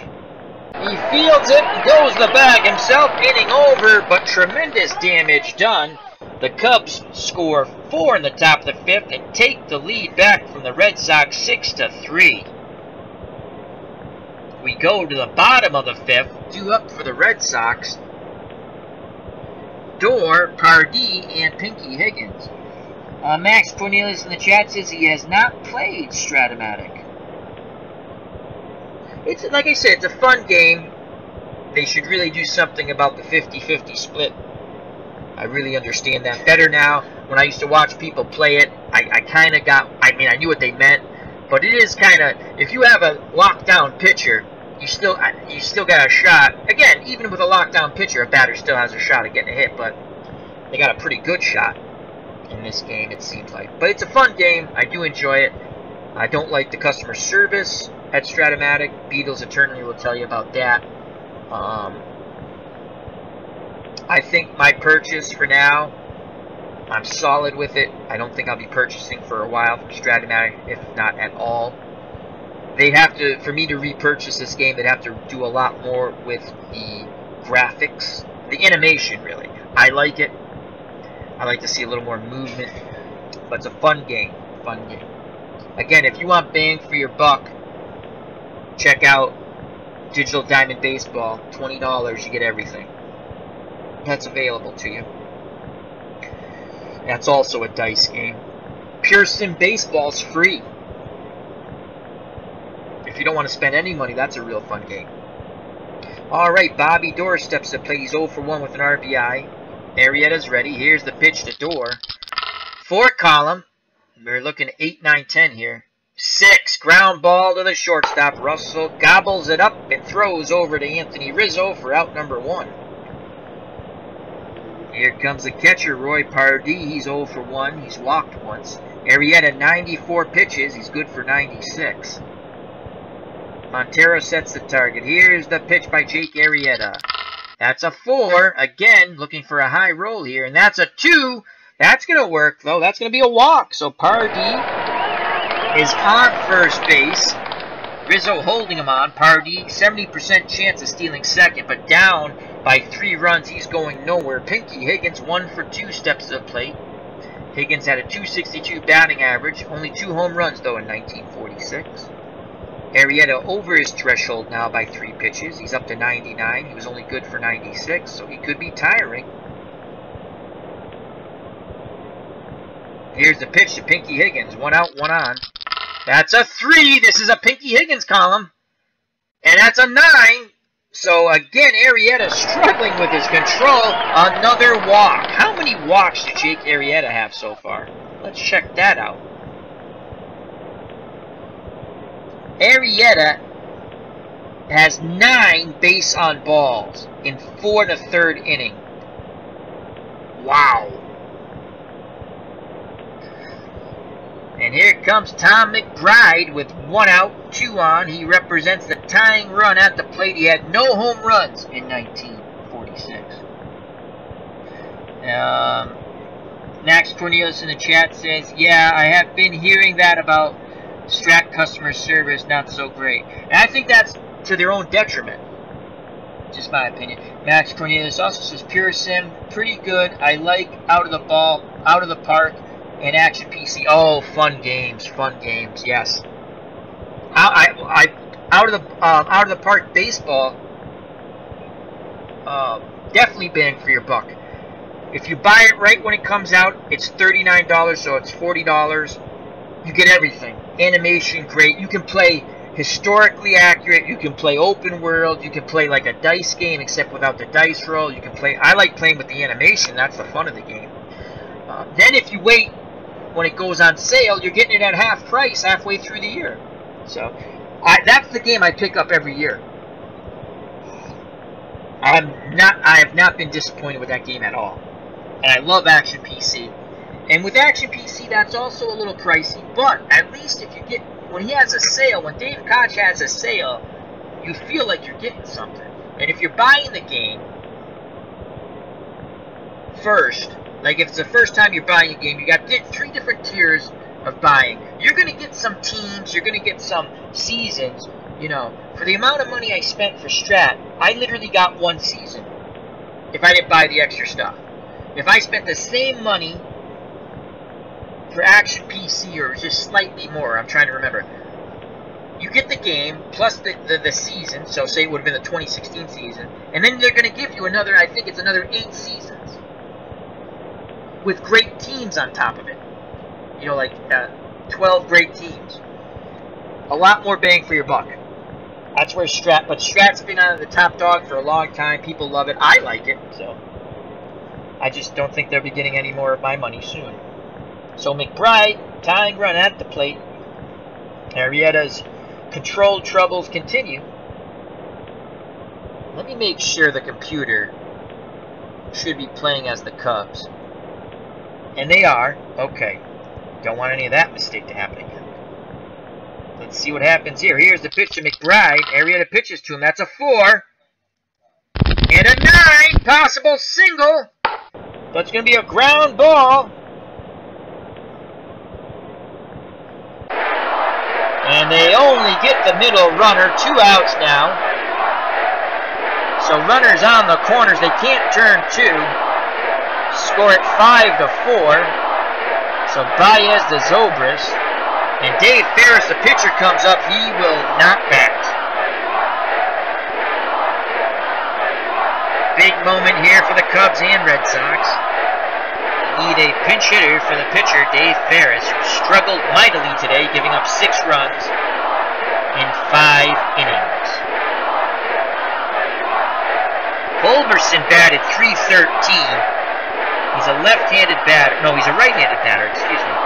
He fields it and goes the bag himself, inning over, but tremendous damage done. The Cubs score 4 in the top of the 5th and take the lead back from the Red Sox 6-3. We go to the bottom of the 5th, 2 up for the Red Sox. Dorr, Pardee, and Pinky Higgins. Max Cornelius in the chat says he has not played Strat-O-Matic. It's, like I said, it's a fun game. They should really do something about the 50-50 split. I really understand that better now. When I used to watch people play it, I kind of got, I knew what they meant. But it is kind of, if you have a lockdown pitcher, you still got a shot. Again, even with a lockdown pitcher, a batter still has a shot at getting a hit, but they got a pretty good shot in this game, it seems like. But it's a fun game. I do enjoy it. I don't like the customer service. at Strat-O-Matic. Beatles Eternally will tell you about that. I think my purchase for now, I'm solid with it. I don't think I'll be purchasing for a while from Strat-O-Matic, if not at all. They'd have to, for me to repurchase this game, they'd have to do a lot more with the graphics, the animation, really. I like it. I like to see a little more movement, but it's a fun game. Fun game. Again, if you want bang for your buck, check out Digital Diamond Baseball. $20, you get everything. That's available to you. That's also a dice game. Pure Sim Baseball's free. If you don't want to spend any money, that's a real fun game. Alright, Bobby Dorr steps to plate. He's 0 for 1 with an RBI. Arrieta's ready. Here's the pitch to Dorr. 4 column. We're looking at 8, 9, 10 here. 6. Ground ball to the shortstop. Russell gobbles it up and throws over to Anthony Rizzo for out number 1. Here comes the catcher, Roy Pardee. He's 0 for 1. He's walked once. Arrieta, 94 pitches. He's good for 96. Montero sets the target. Here's the pitch by Jake Arrieta. That's a 4. Again, looking for a high roll here. And that's a 2. That's going to work, though. That's going to be a walk. So Pardee is on first base. Rizzo holding him on. Pardee, 70% chance of stealing second, but down by 3 runs. He's going nowhere. Pinky Higgins, 1 for 2, steps to the plate. Higgins had a .262 batting average. Only 2 home runs, though, in 1946. Arrieta over his threshold now by 3 pitches. He's up to 99. He was only good for 96, so he could be tiring. Here's the pitch to Pinky Higgins. 1 out, 1 on. That's a 3. This is a Pinky Higgins column. And that's a 9. So, again, Arrieta struggling with his control. Another walk. How many walks did Jake Arrieta have so far? Let's check that out. Arrieta has 9 base on balls in 4 1/3 inning. Wow. And here comes Tom McBride with 1 out, 2 on. He represents the tying run at the plate. He had no home runs in 1946. Max Cornelius in the chat says, yeah, I have been hearing that about Strat customer service, not so great. And I think that's to their own detriment. Just my opinion. Max Cornelius also says, Pure Sim, pretty good. I like out of the park, and Action PC. Oh, fun games, yes. Out of the park baseball, definitely bang for your buck. If you buy it right when it comes out, it's $39, so it's $40. You get everything. Animation, great. You can play historically accurate. You can play open world. You can play like a dice game, except without the dice roll. You can play. I like playing with the animation. That's the fun of the game. Then if you wait when it goes on sale, you're getting it at half price halfway through the year. So that's the game I pick up every year. I have not been disappointed with that game at all. And I love Action PC. And with Action PC, that's also a little pricey, but at least if you get, when he has a sale, when Dave Koch has a sale, you feel like you're getting something. And if you're buying the game first, like if it's the first time you're buying a game, you got 3 different tiers of buying. You're going to get some teams, you're going to get some seasons. You know, for the amount of money I spent for Strat, I literally got 1 season if I didn't buy the extra stuff. If I spent the same money for Action PC, or just slightly more, I'm trying to remember, you get the game plus the season, so say it would have been the 2016 season, and then they're going to give you another, I think it's another 8 seasons with great teams on top of it. You know, like 12 great teams. A lot more bang for your buck. That's where Strat's been on the top dog for a long time. People love it. I like it, so I just don't think they'll be getting any more of my money soon. So McBride, tying run at the plate. Arrieta's control troubles continue. Let me make sure the computer should be playing as the Cubs. And they are. Okay. Don't want any of that mistake to happen again. Let's see what happens here. Here's the pitch to McBride. Arrieta pitches to him. That's a 4. And a 9. Possible single. But it's going to be a ground ball. And they only get the middle runner. 2 outs now. So runners on the corners. They can't turn 2. Score it 5-4. So Baez to Zobrist. And Dave Ferriss, the pitcher, comes up. He will not bat. Big moment here for the Cubs and Red Sox. Need a pinch hitter for the pitcher, Dave Ferriss, who struggled mightily today, giving up 6 runs in 5 innings. Culberson batted .313. He's a left-handed batter. No, he's a right-handed batter, excuse me.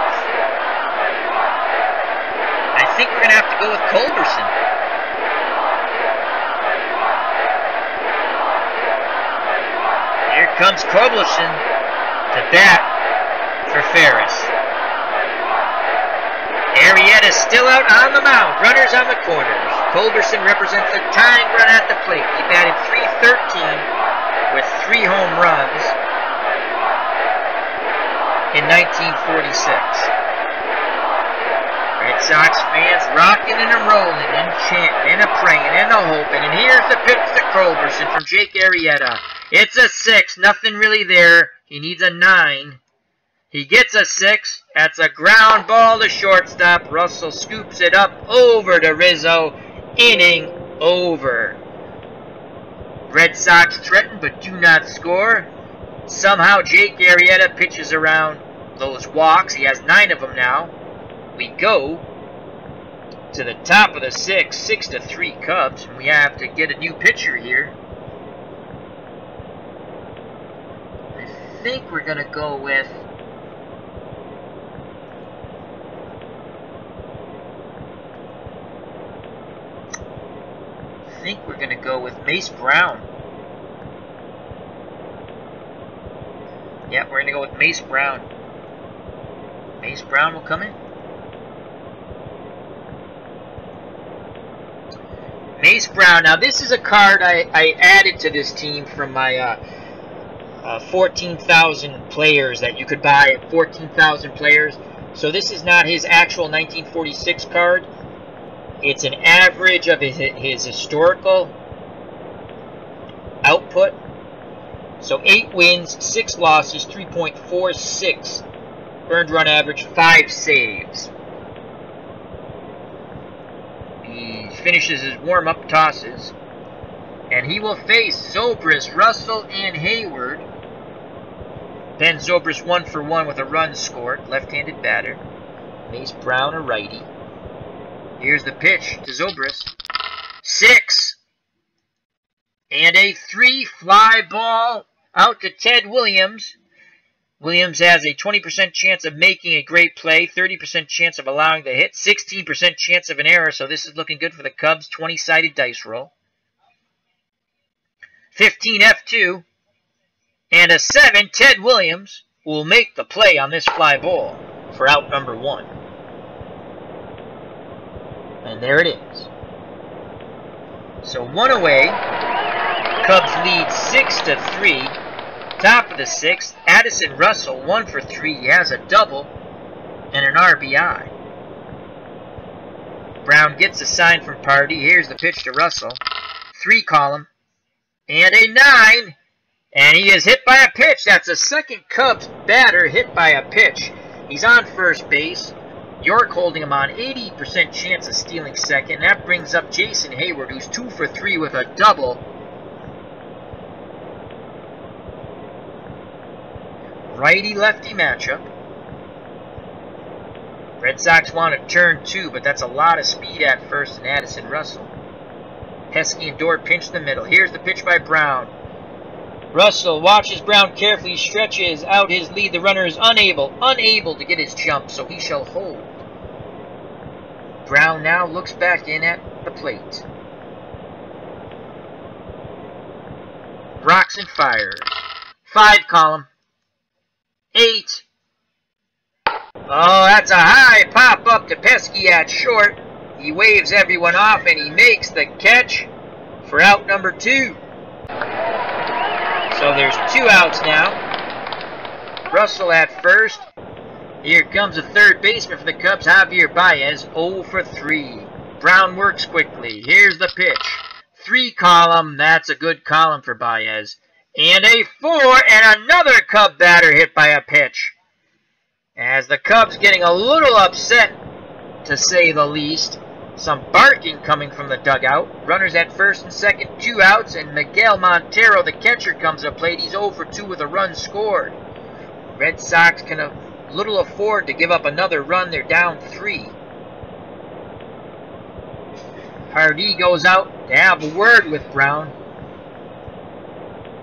I think we're going to have to go with Culberson. Here comes Culberson to bat for Ferriss. Arrieta still out on the mound. Runners on the corners. Culberson represents the tying run at the plate. He batted .313 with 3 home runs in 1946. Red Sox fans rocking and a-rolling and chanting and a-praying and a-hoping. And here's the pitch to Culberson from Jake Arrieta. It's a 6. Nothing really there. He needs a 9. He gets a 6. That's a ground ball to shortstop. Russell scoops it up over to Rizzo. Inning over. Red Sox threaten but do not score. Somehow Jake Arrieta pitches around those walks. He has 9 of them now. We go to the top of the 6th, 6-3 Cubs, and we have to get a new pitcher here. I think we're going to go with Mace Brown. Yeah, we're going to go with Mace Brown. Mace Brown will come in. Mace Brown. Now, this is a card I added to this team from my 14,000 players that you could buy at 14,000 players. So this is not his actual 1946 card. It's an average of his historical output. So 8 wins, 6 losses, 3.46 earned run average, 5 saves. He finishes his warm-up tosses. And he will face Zobrist, Russell, and Hayward. Ben Zobrist 1 for 1 with a run scored. Left-handed batter. Mace Brown, a righty. Here's the pitch to Zobrist. 6. And a 3 fly ball out to Ted Williams. Williams has a 20% chance of making a great play, 30% chance of allowing the hit, 16% chance of an error, so this is looking good for the Cubs. 20-sided dice roll. 15 F2, and a 7, Ted Williams will make the play on this fly ball for out number 1. And there it is. So 1 away. Cubs lead 6-3. Top of the 6th, Addison Russell 1 for 3. He has a double and an RBI. Brown gets a sign from Party. Here's the pitch to Russell. 3 column. And a 9. And he is hit by a pitch. That's a second Cubs batter hit by a pitch. He's on first base. York holding him on. 80% chance of stealing second. That brings up Jason Hayward, who's 2 for 3 with a double. Righty-lefty matchup. Red Sox want to turn 2, but that's a lot of speed at first in Addison Russell. Heskey and Dort pinch the middle. Here's the pitch by Brown. Russell watches Brown carefully, stretches out his lead. The runner is unable to get his jump, so he shall hold. Brown now looks back in at the plate. Rocks and fires. 5 column. 8. Oh, that's a high pop up to Pesky at short. He waves everyone off and he makes the catch for out number 2. So there's 2 outs now. Russell at first. Here comes a third baseman for the Cubs, Javier Baez, 0 for 3. Brown works quickly. Here's the pitch. 3 column. That's a good column for Baez. And a 4, and another Cub batter hit by a pitch. As the Cubs getting a little upset, to say the least. Some barking coming from the dugout. Runners at first and second, 2 outs, and Miguel Montero, the catcher, comes to the plate. He's 0 for 2 with a run scored. Red Sox can a little afford to give up another run. They're down 3. Hardy goes out to have a word with Brown.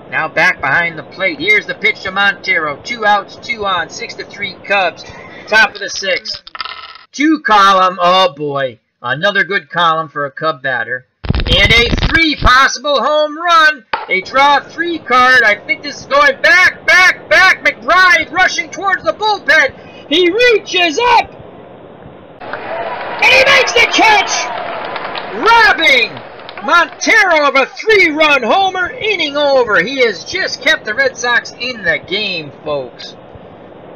Now back behind the plate. Here's the pitch to Montero. 2 outs, 2 on, 6-3 Cubs. Top of the 6th. 2 column. Oh boy. Another good column for a Cub batter. And a 3 possible home run. They draw a 3 card. I think this is going back. McBride rushing towards the bullpen. He reaches up. And he makes the catch. Robbing Montero of a 3-run homer. Inning over. He has just kept the Red Sox in the game, folks.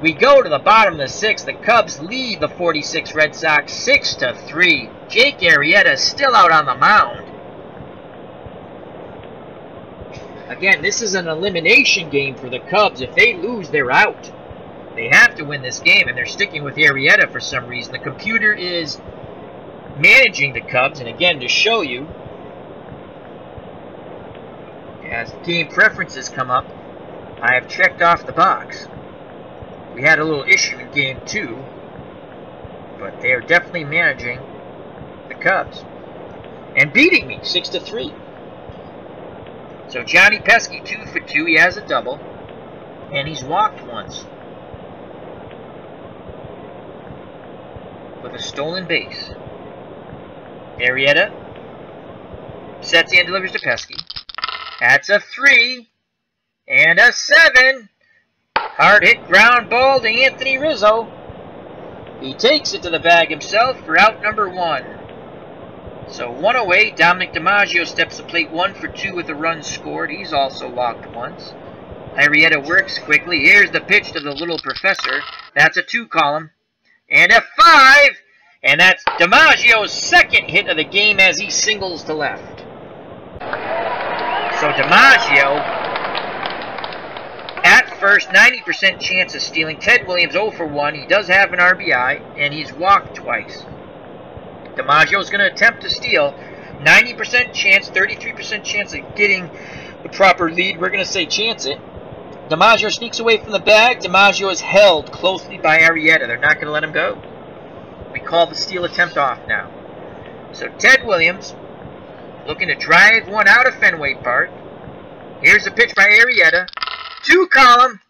We go to the bottom of the 6th. The Cubs lead the 46 Red Sox 6-3. Jake Arrieta still out on the mound. Again, this is an elimination game for the Cubs. If they lose, they're out. They have to win this game, and they're sticking with Arrieta for some reason. The computer is managing the Cubs, and again, to show you, as game preferences come up, I have checked off the box. We had a little issue in Game 2, but they are definitely managing the Cubs and beating me 6-3. So Johnny Pesky 2 for 2. He has a double, and he's walked once with a stolen base. Arrieta sets and delivers to Pesky. That's a 3 and a 7. Hard hit ground ball to Anthony Rizzo. He takes it to the bag himself for out number 1. So 1 away. Dominic DiMaggio steps to plate 1 for 2 with a run scored. He's also walked once. Arrieta works quickly. Here's the pitch to the little professor. That's a 2 column. And a 5. And that's DiMaggio's 2nd hit of the game as he singles to left. So DiMaggio at first, 90% chance of stealing. Ted Williams 0 for 1. He does have an RBI, and he's walked twice. DiMaggio is going to attempt to steal. 90% chance, 33% chance of getting the proper lead. We're going to say chance it. DiMaggio sneaks away from the bag. DiMaggio is held closely by Arrieta. They're not going to let him go. We call the steal attempt off now. So Ted Williams looking to drive one out of Fenway Park. Here's a pitch by Arrieta. 2 column.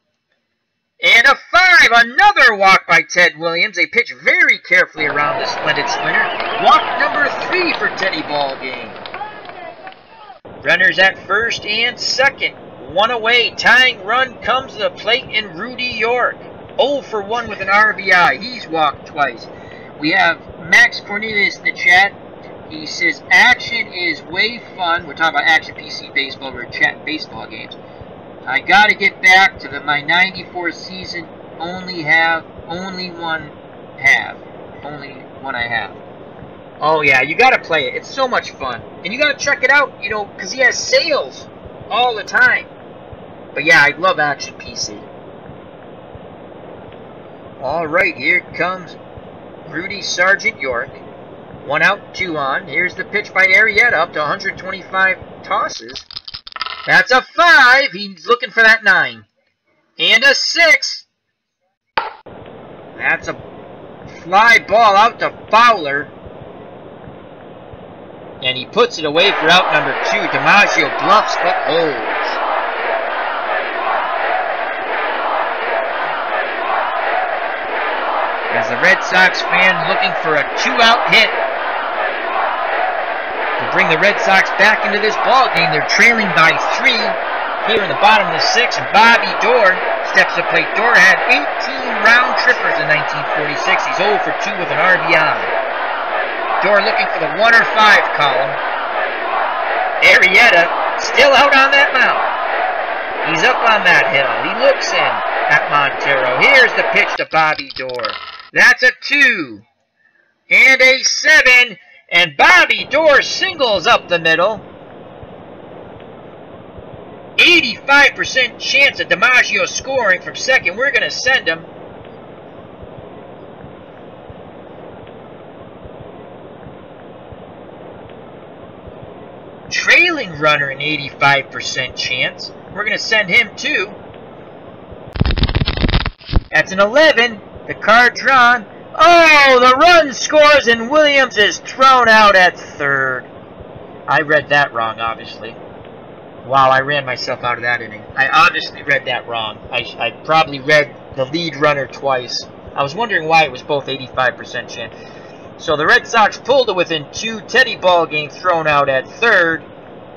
And a 5. Another walk by Ted Williams. They pitch very carefully around the splendid splinter. Walk number 3 for Teddy Ball game. Runners at first and second. 1 away. Tying run comes to the plate in Rudy York. 0 for 1 with an RBI. He's walked twice. We have Max Cornelius in the chat. He says, action is way fun. We're talking about Action PC Baseball. We're chatting baseball games. I got to get back to my 94 season. Only one I have. Oh yeah, you got to play it. It's so much fun. And you got to check it out, you know, because he has sales all the time. But yeah, I love Action PC. Alright, here comes Rudy Sergeant York. 1 out, 2 on. Here's the pitch by Arrieta up to 125 tosses. That's a 5. He's looking for that 9. And a 6. That's a fly ball out to Fowler. And he puts it away for out number 2. DiMaggio bluffs but holds. As the Red Sox fan looking for a 2-out hit to bring the Red Sox back into this ball game. They're trailing by 3 here in the bottom of the 6th. And Bobby Doerr steps to plate. Doerr had 18 round trippers in 1946. He's 0 for 2 with an RBI. Door looking for the 1 or 5 column. Arrieta still out on that mound. He's up on that hill. He looks in at Montero. Here's the pitch to Bobby Door. That's a 2 and a 7. And Bobby Door singles up the middle. 85% chance of DiMaggio scoring from second. We're going to send him. Trailing runner, an 85% chance. We're going to send him too. That's an 11. The card drawn. Oh, the run scores and Williams is thrown out at third. I read that wrong, obviously. Wow, I ran myself out of that inning. I obviously read that wrong. I probably read the lead runner twice. I was wondering why it was both 85% chance. So the Red Sox pulled it within 2. Teddy Ballgame thrown out at third.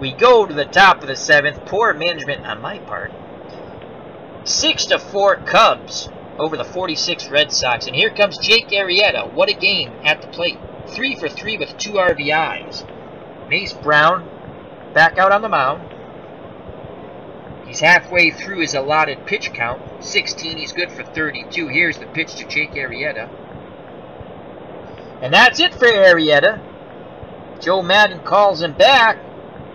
We go to the top of the 7th. Poor management on my part. 6-4 Cubs over the 46 Red Sox. And here comes Jake Arrieta. What a game at the plate. 3 for 3 with 2 RBIs. Mace Brown back out on the mound. He's halfway through his allotted pitch count. 16, he's good for 32. Here's the pitch to Jake Arrieta. And that's it for Arrieta. Joe Madden calls him back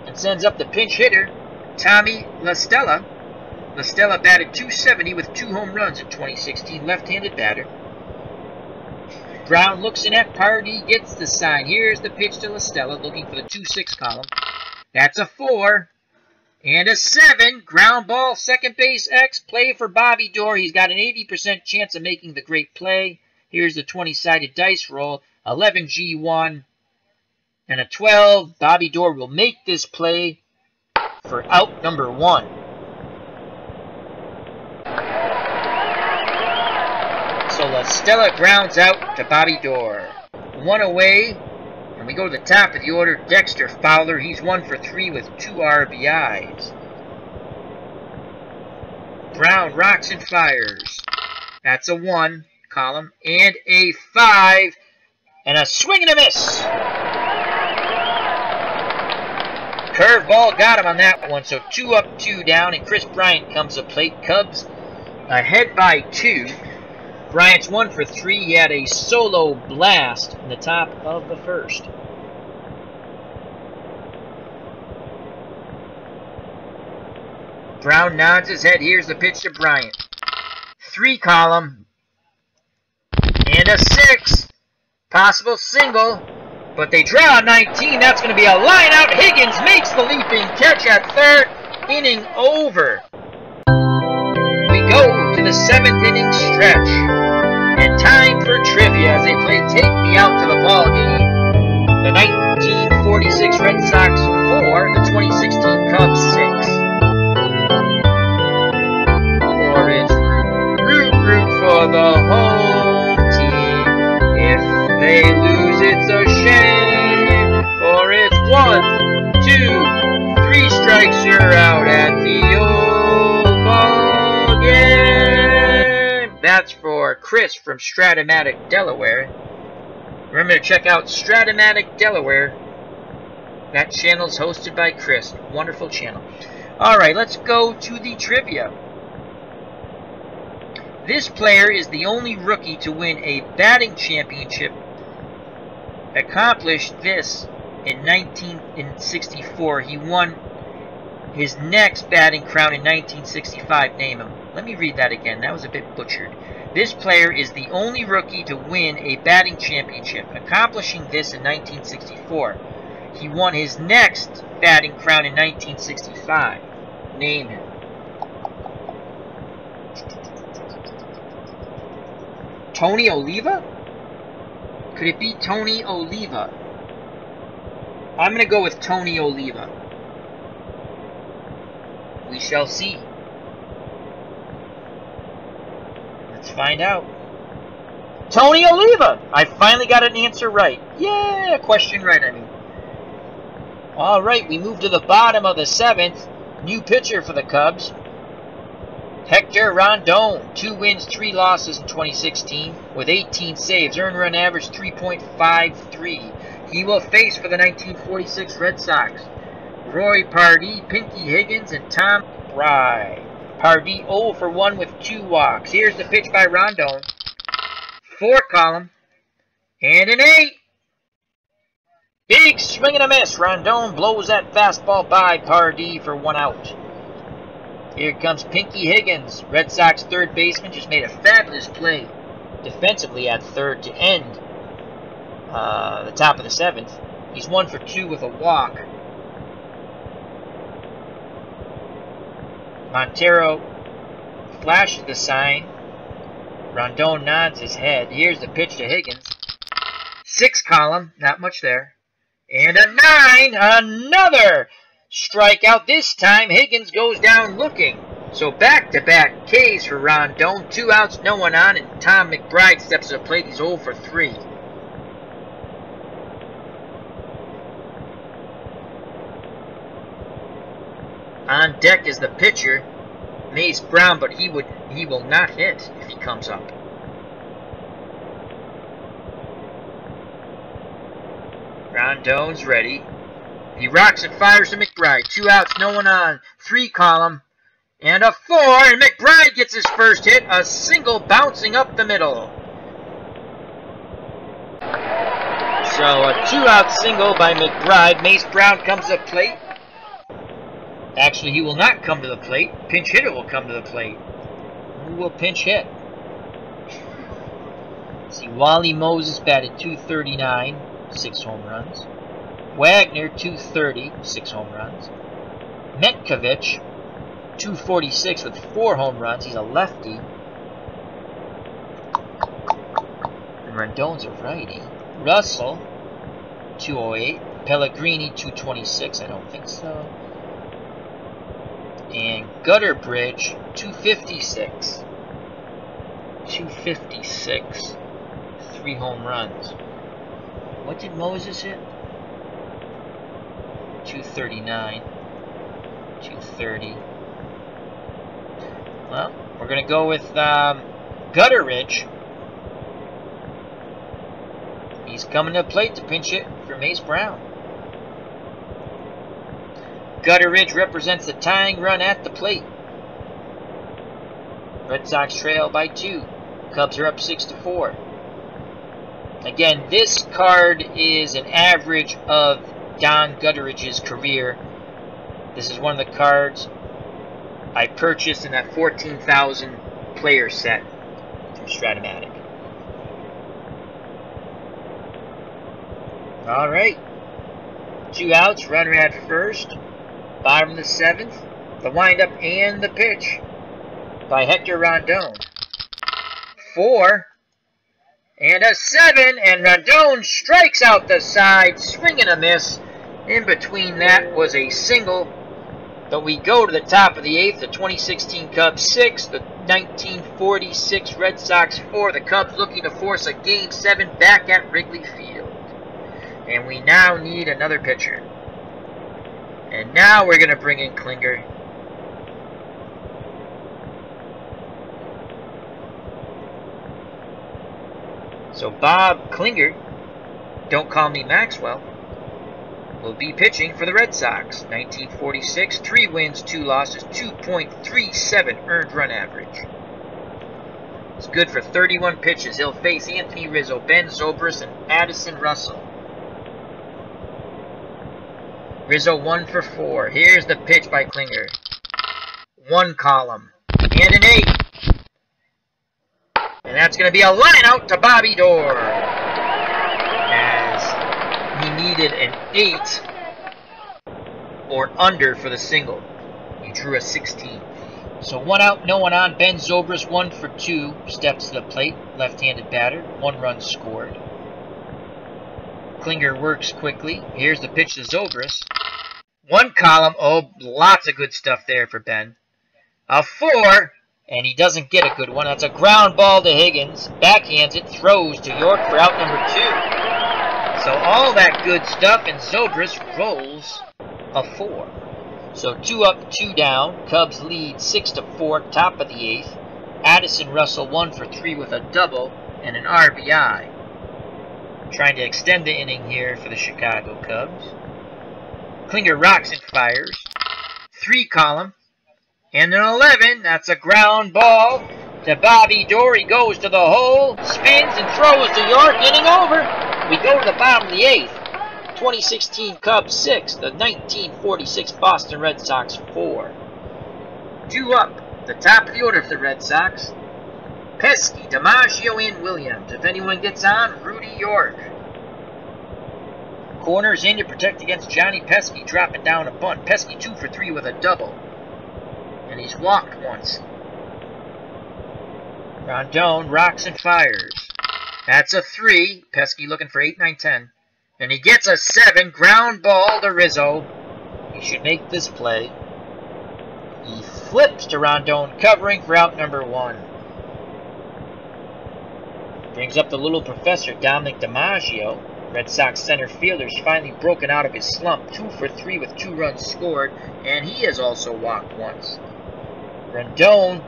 and sends up the pinch hitter, Tommy La Stella. La Stella batted .270 with 2 home runs in 2016, left-handed batter. Brown looks in at Party, gets the sign. Here's the pitch to La Stella, looking for the 2-6 column. That's a 4 and a 7. Ground ball, second base X. Play for Bobby Door. He's got an 80% chance of making the great play. Here's the 20-sided dice roll. 11 G1 and a 12. Bobby Door will make this play for out number 1. So La Stella grounds out to Bobby Door. 1 away, and we go to the top of the order. Dexter Fowler, he's 1 for 3 with 2 RBIs. Brown rocks and fires. That's a 1 column and a 5. And a swing and a miss. Curveball got him on that one. So 2 up, 2 down. And Chris Bryant comes to plate. Cubs ahead by 2. Bryant's 1 for 3. He had a solo blast in the top of the 1st. Brown nods his head. Here's the pitch to Bryant. 3 column and a 6. Possible single, but they draw a 19. That's going to be a line out. Higgins makes the leaping catch at third. Inning over. We go to the 7th inning stretch. And time for trivia as they play Take Me Out to the Ball Game. The 1946 Red Sox 4, the 2016 Cubs 6. For it's root for the home team. If they lose, it's a shame, for it's 1, 2, 3 strikes, you're out at the old ball game. That's for Chris from Strat-O-Matic, Delaware. Remember to check out Strat-O-Matic, Delaware. That channel's hosted by Chris. Wonderful channel. Alright, let's go to the trivia. This player is the only rookie to win a batting championship. Accomplished this in 1964. He won his next batting crown in 1965. Name him. Let me read that again. That was a bit butchered. This player is the only rookie to win a batting championship. Accomplishing this in 1964. He won his next batting crown in 1965. Name him. Tony Oliva? Could it be Tony Oliva? I'm going to go with Tony Oliva. We shall see. Let's find out. Tony Oliva! I finally got an answer right. Yeah, question right, I mean. Alright, we move to the bottom of the 7th. New pitcher for the Cubs. Hector Rondon, 2 wins, 3 losses in 2016 with 18 saves. Earned run average 3.53. He will face for the 1946 Red Sox Roy Pardee, Pinky Higgins, and Tom McBride. Pardee 0 for 1 with 2 walks. Here's the pitch by Rondon. 4 column. And an 8. Big swing and a miss. Rondon blows that fastball by Pardee for 1 out. Here comes Pinky Higgins. Red Sox third baseman just made a fabulous play defensively at third to end the top of the 7th. He's 1 for 2 with a walk. Montero flashes the sign. Rondon nods his head. Here's the pitch to Higgins. 6 column, not much there. And a 9, another strikeout. This time Higgins goes down looking. So back-to-back Ks for Rondon. 2 outs, no one on, and Tom McBride steps to the plate. He's 0 for 3. On deck is the pitcher, Mace Brown, but he will not hit if he comes up. Rondon's ready. He rocks and fires to McBride. 2 outs, no one on. 3 column. And a 4, and McBride gets his first hit. A single bouncing up the middle. So a 2-out single by McBride. Mace Brown comes to the plate. Actually, he will not come to the plate. Pinch hitter will come to the plate. Who will pinch hit? See, Wally Moses batted .239, 6 home runs. Wagner, .230, 6 home runs. Metkovich, .246 with 4 home runs. He's a lefty. And Rondon's a righty. Russell, .208. Pellegrini, .226. I don't think so. And Gutterbridge, .256. 256. 3 home runs. What did Moses hit? .239. 230. Well, we're going to go with Gutterbridge. He's coming to the plate to pinch hit for Mace Brown. Gutterbridge represents the tying run at the plate. Red Sox trail by 2. Cubs are up 6-4. Again, this card is an average of Don Gutteridge's career. This is one of the cards I purchased in that 14,000 player set from Strat-O-Matic. Alright. 2 outs, runner at first. Bottom of the 7th. The windup and the pitch by Hector Rondon. 4. And a 7. And Rondon strikes out the side. Swing and a miss. In between that was a single. But we go to the top of the 8th. The 2016 Cubs 6. The 1946 Red Sox 4. The Cubs looking to force a Game 7 back at Wrigley Field. And we now need another pitcher. And now we're going to bring in Klinger. So Bob Klinger, don't call me Maxwell, will be pitching for the Red Sox. 1946, 3 wins, 2 losses, 2.37 earned run average. It's good for 31 pitches. He'll face Anthony Rizzo, Ben Zobrist, and Addison Russell. Rizzo 1 for 4. Here's the pitch by Klinger. 1 column. And an 8. And that's going to be a line out to Bobby Doerr. As he needed an 8 or under for the single. He drew a 16. So 1 out, no one on. Ben Zobrist 1 for 2. Steps to the plate. Left-handed batter. 1 run scored. Klinger works quickly. Here's the pitch to Zobrist. 1 column. Oh, lots of good stuff there for Ben. A 4, and he doesn't get a good one. That's a ground ball to Higgins. Backhands it, throws to York for out number 2. So all that good stuff, and Zobrist rolls a 4. So 2 up, 2 down. Cubs lead 6-4, top of the 8th. Addison Russell 1 for 3 with a double and an RBI. trying to extend the inning here for the Chicago Cubs. Klinger rocks and fires. 3 column. And an 11. That's a ground ball to Bobby Doerr. He goes to the hole, spins and throws to York. Inning over. We go to the bottom of the 8th. 2016 Cubs 6. The 1946 Boston Red Sox 4. 2 up. The top of the order for the Red Sox. Pesky, DiMaggio, and Williams. If anyone gets on, Rudy York. Corners in to protect against Johnny Pesky, dropping down a bunt. Pesky 2 for 3 with a double. And he's walked once. Rondon rocks and fires. That's a 3. Pesky looking for 8, 9, 10. And he gets a 7. Ground ball to Rizzo. He should make this play. He flips to Rondon, covering for out number 1. Brings up the little professor, Dominic DiMaggio. Red Sox center fielder's finally broken out of his slump. 2 for 3 with 2 runs scored. And he has also walked once. Rondon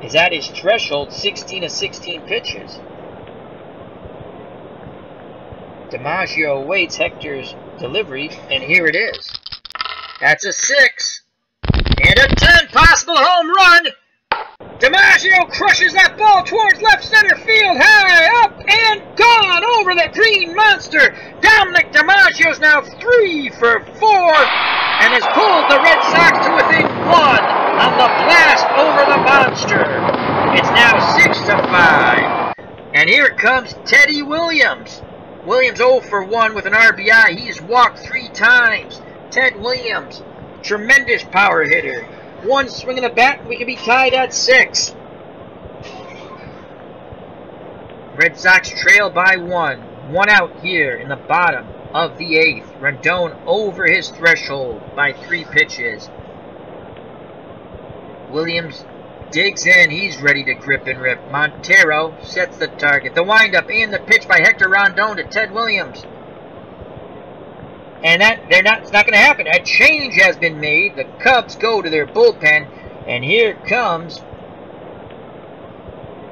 is at his threshold, 16 of 16 pitches. DiMaggio awaits Hector's delivery, and here it is. That's a 6. And a 10, possible home run. DiMaggio crushes that ball towards left center field, high up and gone over the green monster. Dominic DiMaggio's now 3 for 4 and has pulled the Red Sox to within 1 on the blast over the monster. It's now 6 to 5. And here comes Teddy Williams. Williams 0 for 1 with an RBI. He's walked 3 times. Ted Williams, tremendous power hitter. 1 swing of the bat, and we can be tied at 6. Red Sox trail by 1. 1 out here in the bottom of the 8th. Rondon over his threshold by 3 pitches. Williams digs in. He's ready to grip and rip. Montero sets the target. The windup and the pitch by Hector Rondon to Ted Williams. And it's not going to happen. A change has been made. The Cubs go to their bullpen. And here comes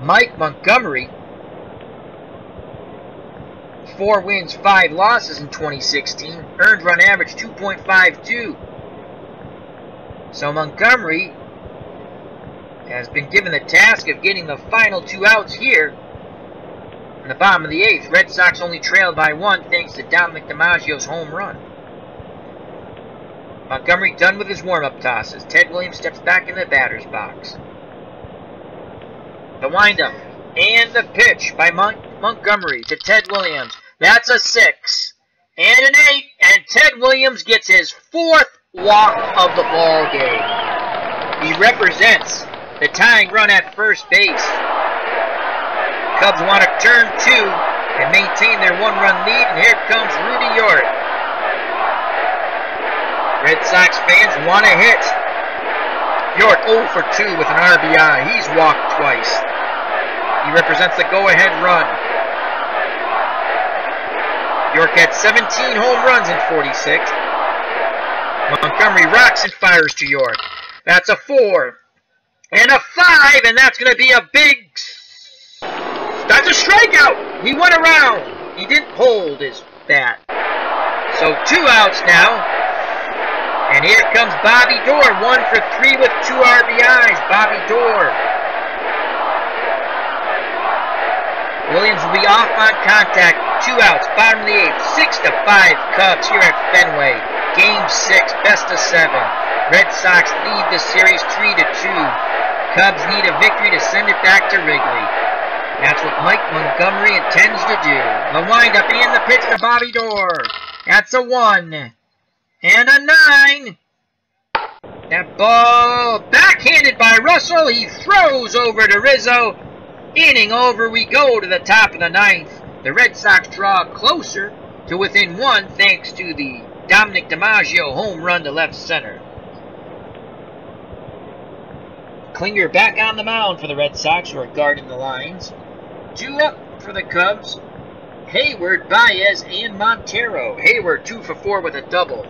Mike Montgomery. 4 wins, 5 losses in 2016. Earned run average 2.52. So Montgomery has been given the task of getting the final 2 outs here in the bottom of the 8th. Red Sox only trailed by 1 thanks to Dominic DiMaggio's home run. Montgomery done with his warm-up tosses. Ted Williams steps back in the batter's box. The windup and the pitch by Montgomery to Ted Williams. That's a 6 and an 8, and Ted Williams gets his 4th walk of the ball game. He represents the tying run at first base. Cubs want to turn 2 and maintain their 1-run lead, and here comes Rudy York. Red Sox fans want to hit. York 0 for 2 with an RBI. He's walked twice. He represents the go-ahead run. York had 17 home runs in 46. Montgomery rocks and fires to York. That's a 4 and a 5, and that's going to be a big... That's a strikeout! He went around. He didn't hold his bat. So 2 outs now. And here comes Bobby Doerr. 1 for 3 with 2 RBIs. Bobby Doerr. Williams will be off on contact. 2 outs. Bottom of the 8th. 6 to 5 Cubs here at Fenway. Game 6. Best of 7. Red Sox lead the series 3 to 2. Cubs need a victory to send it back to Wrigley. That's what Mike Montgomery intends to do. The windup and the pitch to Bobby Doerr. That's a 1 and a 9. That ball backhanded by Russell. He throws over to Rizzo. Inning over. We go to the top of the 9th. The Red Sox draw closer to within 1 thanks to the Dominic DiMaggio home run to left center. Klinger back on the mound for the Red Sox, who are guarding the lines. 2 up for the Cubs. Hayward, Baez, and Montero. Hayward 2 for 4 with a double.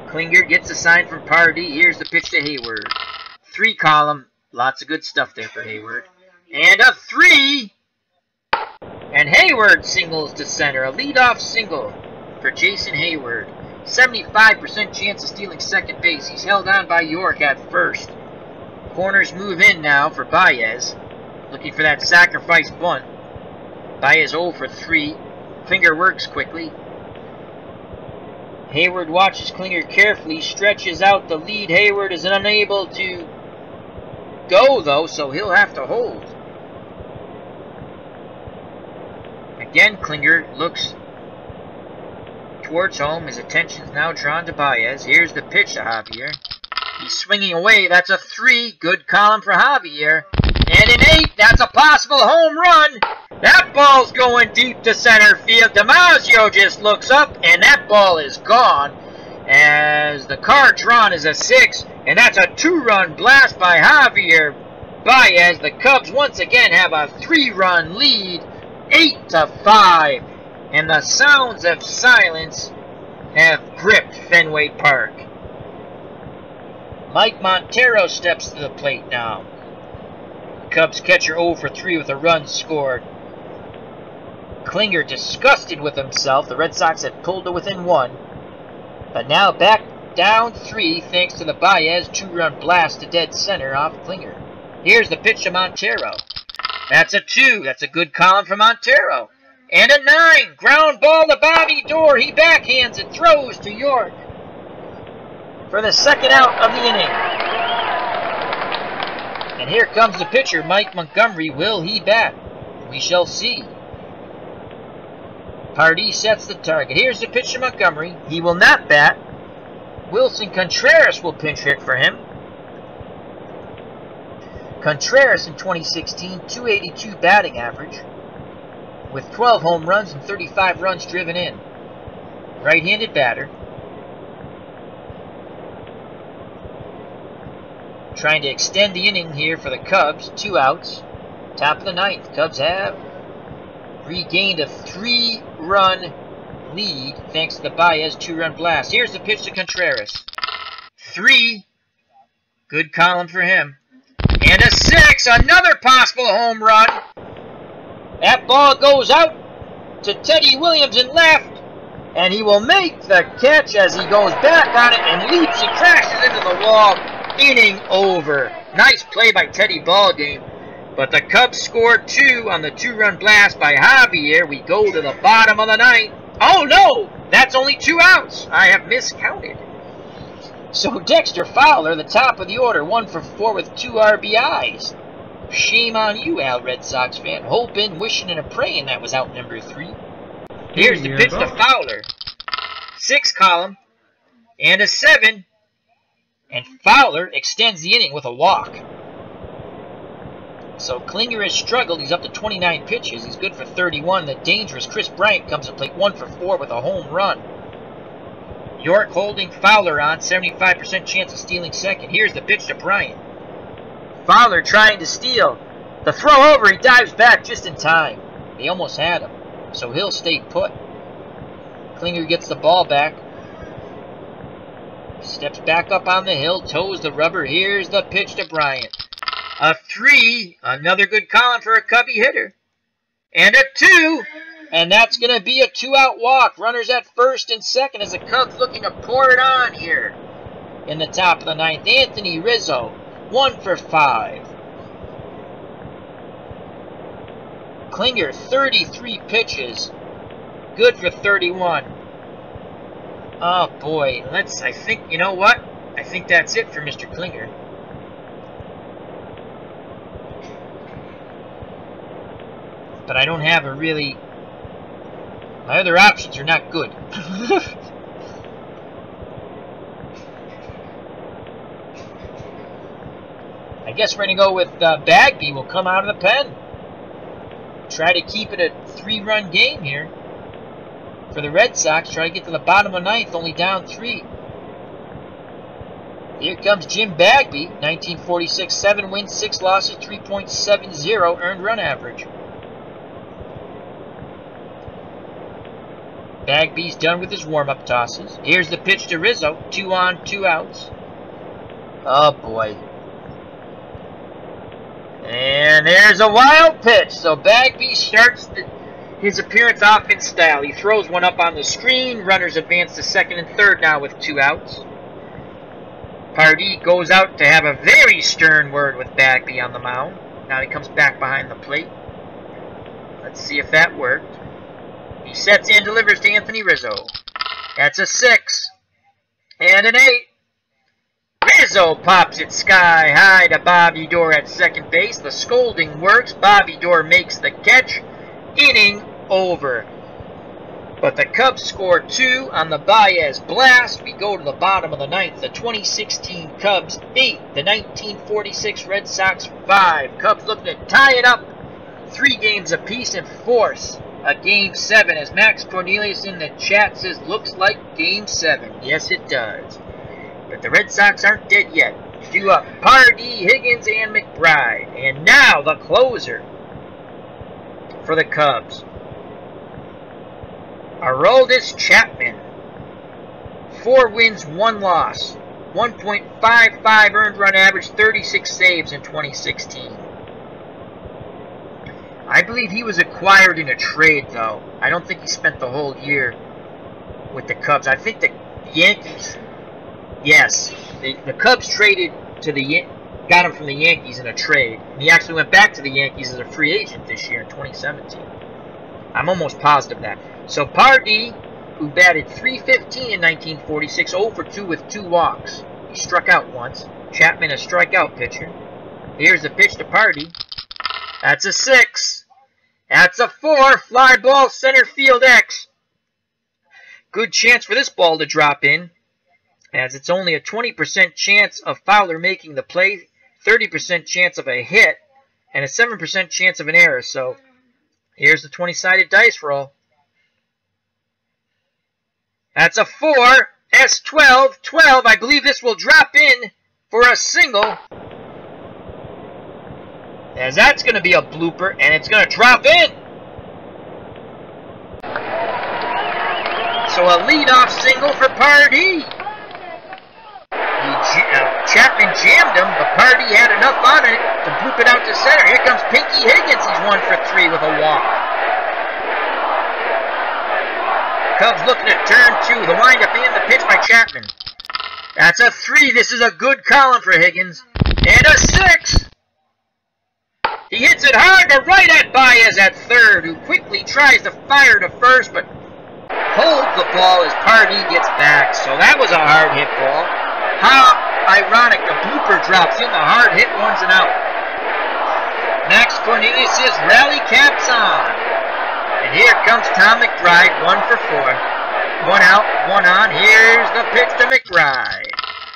Klinger gets a sign from Pardee. Here's the pitch to Hayward. 3 column. Lots of good stuff there for Hayward. And a 3. And Hayward singles to center. A leadoff single for Jason Hayward. 75% chance of stealing second base. He's held on by York at first. Corners move in now for Baez. Looking for that sacrifice bunt. Baez 0 for 3. Klinger works quickly. Hayward watches Klinger carefully. Stretches out the lead. Hayward is unable to go, though, so he'll have to hold. Again, Klinger looks towards home. His attention's now drawn to Baez. Here's the pitch to Javier. He's swinging away. That's a 3. Good column for Javier. And an 8. That's a possible home run. That ball's going deep to center field. DiMaggio just looks up, and that ball is gone. As the card drawn is a 6. And that's a 2-run blast by Javier Baez. The Cubs once again have a 3-run lead. 8-5. And the sounds of silence have gripped Fenway Park. Mike Montero steps to the plate now. Cubs catcher 0 for 3 with a run scored. Klinger disgusted with himself. The Red Sox had pulled to within 1. But now back down 3 thanks to the Baez 2-run blast to dead center off Klinger. Here's the pitch to Montero. That's a 2. That's a good column for Montero. And a 9. Ground ball to Bobby Doerr. He backhands it, throws to York for the second out of the inning. And here comes the pitcher, Mike Montgomery. Will he bat? We shall see. Pardee sets the target. Here's the pitch to Montgomery. He will not bat. Wilson Contreras will pinch hit for him. Contreras in 2016, 282 batting average, with 12 home runs and 35 runs driven in. Right-handed batter. Trying to extend the inning here for the Cubs. 2 outs. Top of the 9th. Cubs have regained a 3-run lead thanks to the Baez 2-run blast. Here's the pitch to Contreras. 3. Good column for him. And a 6. Another possible home run. That ball goes out to Teddy Williams in left. And he will make the catch as he goes back on it and leaps and crashes into the wall. Inning over. Nice play by Teddy Ballgame. But the Cubs scored 2 on the 2-run blast by Javier. We go to the bottom of the 9th. Oh no! That's only 2 outs. I have miscounted. So Dexter Fowler, the top of the order, 1 for 4 with 2 RBIs. Shame on you, Al Red Sox fan. Hoping, wishing, and a praying that was out number 3. Here's the pitch to Fowler. 6 column and a 7. And Fowler extends the inning with a walk. So Klinger has struggled. He's up to 29 pitches. He's good for 31. The dangerous Chris Bryant comes to plate 1 for 4 with a home run. York holding Fowler on. 75% chance of stealing second. Here's the pitch to Bryant. Fowler trying to steal. The throw over. He dives back just in time. They almost had him. So he'll stay put. Klinger gets the ball back. Steps back up on the hill. Toes the rubber. Here's the pitch to Bryant. A 3. Another good column for a Cubby hitter. And a 2. And that's going to be a 2-out walk. Runners at first and second as the Cubs looking to pour it on here in the top of the 9th. Anthony Rizzo, 1 for 5. Klinger, 33 pitches. Good for 31. Oh, boy. I think, you know what? I think that's it for Mr. Klinger. But I don't have a really... My other options are not good. I guess we're going to go with Bagby will come out of the pen. Try to keep it a 3-run game here for the Red Sox. Try to get to the bottom of 9th, only down 3. Here comes Jim Bagby, 1946, 7 wins, 6 losses, 3.70 earned run average. Bagby's done with his warm-up tosses. Here's the pitch to Rizzo. 2 on, 2 outs. Oh, boy. And there's a wild pitch. So Bagby starts his appearance offense style. He throws one up on the screen. Runners advance to second and third now with 2 outs. Pardee goes out to have a very stern word with Bagby on the mound. Now he comes back behind the plate. Let's see if that worked. He sets and delivers to Anthony Rizzo. That's a 6. And an 8. Rizzo pops it sky high to Bobby Doerr at second base. The scolding works. Bobby Doerr makes the catch. Inning over. But the Cubs score 2 on the Baez blast. We go to the bottom of the 9th. The 2016 Cubs 8. The 1946 Red Sox 5. Cubs looking to tie it up 3 games apiece and force a Game 7. As Max Cornelius in the chat says, looks like Game 7. Yes, it does. But the Red Sox aren't dead yet. Due up Pardee, Higgins, and McBride. And now the closer for the Cubs. Aroldis Chapman. 4 wins, 1 loss. 1.55 earned run average, 36 saves in 2016. I believe he was acquired in a trade, though. I don't think he spent the whole year with the Cubs. I think the Yankees... Yes, the Cubs traded to got him from the Yankees in a trade. And he actually went back to the Yankees as a free agent this year in 2017. I'm almost positive of that. So Pardee, who batted .315 in 1946, 0 for 2 with 2 walks. He struck out once. Chapman, a strikeout pitcher. Here's the pitch to Pardee. That's a 6. That's a 4. Fly ball, center field X. Good chance for this ball to drop in, as it's only a 20% chance of Fowler making the play, 30% chance of a hit, and a 7% chance of an error. So here's the 20-sided dice roll. That's a 4. S12, 12. I believe this will drop in for a single, as that's going to be a blooper, and it's going to drop in. So a leadoff single for Pardee. Chapman jammed him, but Pardee had enough on it to bloop it out to center. Here comes Pinky Higgins. He's 1 for 3 with a walk. Cubs looking at turn 2. The windup and the pitch by Chapman. That's a 3. This is a good column for Higgins. And a 6. He hits it hard to right at Baez at third, who quickly tries to fire to first, but holds the ball as Pardee gets back. So that was a hard hit ball. How ironic, the blooper drops in, the hard hit one's an out. Max Cornelius says rally caps on. And here comes Tom McBride, 1 for 4. 1 out, 1 on. Here's the pitch to McBride.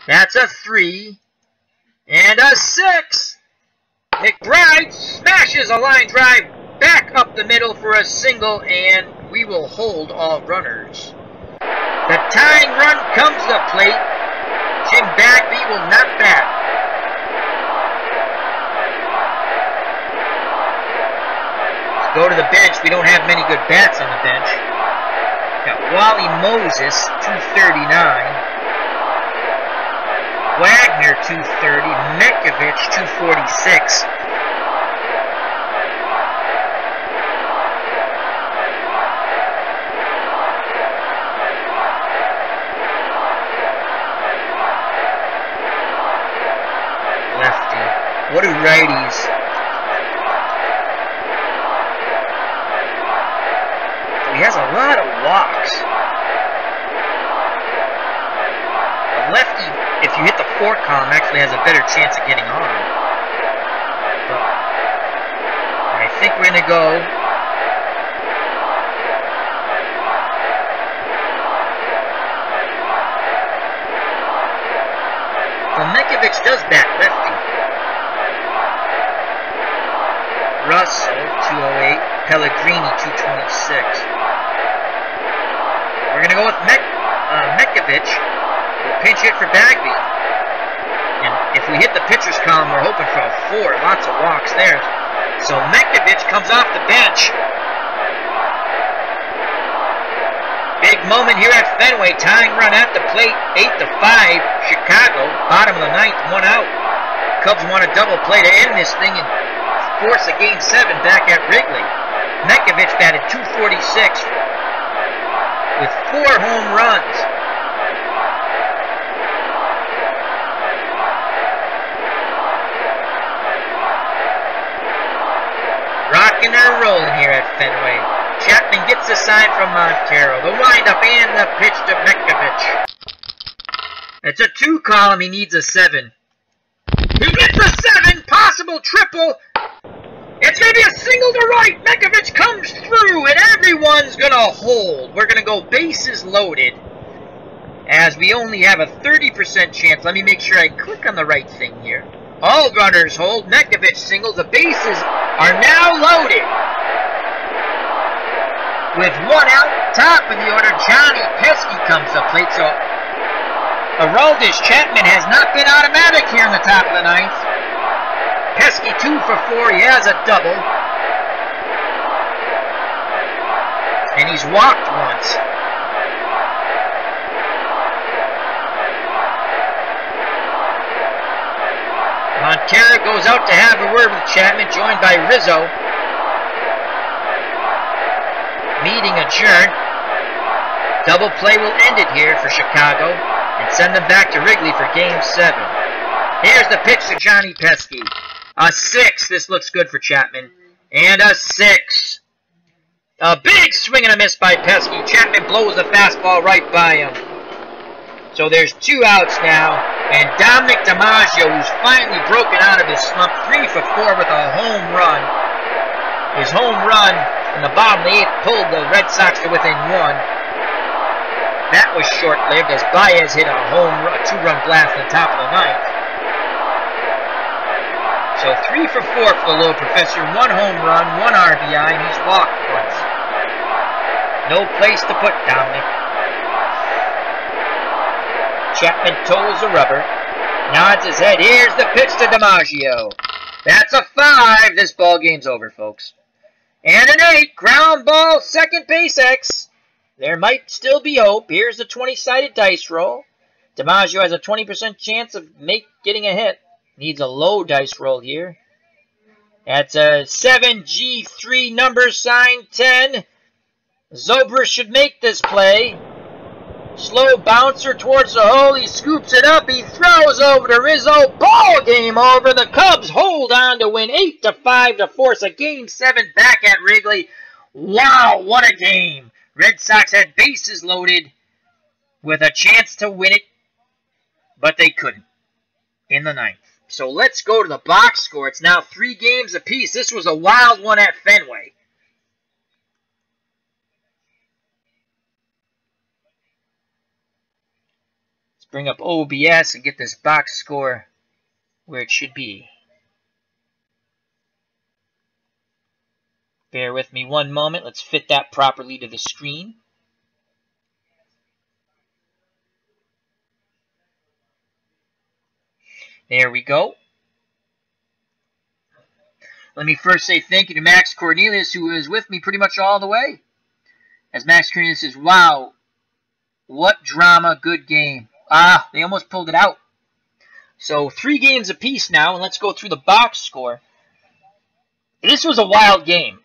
That's a 3. And a 6. McBride smashes a line drive back up the middle for a single, and we will hold all runners. The tying run comes to the plate. Jim Bagby will not bat. Let's go to the bench. We don't have many good bats on the bench. Got Wally Moses, 239. Wagner, 230. Mekovich, 246. What do righties? He has a lot of walks. A lefty, if you hit the 4 column, actually has a better chance of getting on. But I think we're going to go Mekovich does bat lefty. Russell, 208. Pellegrini, 226. We're going to go with Mekovich. We'll pinch hit for Bagby. And if we hit the pitcher's column, we're hoping for a 4. Lots of walks there. So Mekovich comes off the bench. Big moment here at Fenway. Tying run at the plate. 8-5. Chicago. Bottom of the 9th. 1 out. Cubs want a double play to end this thing and force a Game 7 back at Wrigley. Mekovich batted .246 with 4 home runs. Rocking and rolling here at Fenway. Chapman gets the sign from Montero. The windup and the pitch to Mekovich. It's a 2 column. He needs a 7. He gets a 7. Possible triple. It's going to be a single to right. Mekovich comes through, and everyone's going to hold. We're going to go bases loaded, as we only have a 30% chance. Let me make sure I click on the right thing here. All runners hold. Mekovich singles. The bases are now loaded. With 1 out, top of the order, Johnny Pesky comes to plate. So Aroldis Chapman has not been automatic here in the top of the 9th. Pesky 2 for 4. He has a double. And he's walked once. Montero goes out to have a word with Chapman, joined by Rizzo. Meeting adjourned. Double play will end it here for Chicago and send them back to Wrigley for Game 7. Here's the pitch to Johnny Pesky. A 6. This looks good for Chapman. And a 6. A big swing and a miss by Pesky. Chapman blows the fastball right by him. So there's 2 outs now. And Dominic DiMaggio, who's finally broken out of his slump, 3 for 4 with a home run. His home run in the bottom of the 8th pulled the Red Sox to within 1. That was short-lived as Baez hit a 2-run blast in the top of the 9th. So 3 for 4 for the little professor. 1 home run, 1 RBI, and he's walked once. No place to put Dominic. Chapman toes the rubber. Nods his head. Here's the pitch to DiMaggio. That's a 5. This ball game's over, folks. And an 8. Ground ball, second base X. There might still be hope. Here's the 20-sided dice roll. DiMaggio has a 20% chance of getting a hit. Needs a low dice roll here. That's a 7G3 number sign 10. Zobrist should make this play. Slow bouncer towards the hole. He scoops it up. He throws over to Rizzo. Ball game over. The Cubs hold on to win 8-5 to force a Game 7 back at Wrigley. Wow, what a game. Red Sox had bases loaded with a chance to win it, but they couldn't in the 9th. So let's go to the box score. It's now 3 games apiece. This was a wild one at Fenway. Let's bring up OBS and get this box score where it should be. Bear with me one moment. Let's fit that properly to the screen. There we go. Let me first say thank you to Max Cornelius, who was with me pretty much all the way. As Max Cornelius says, wow, what drama, good game. They almost pulled it out. So 3 games apiece now, and let's go through the box score. This was a wild game.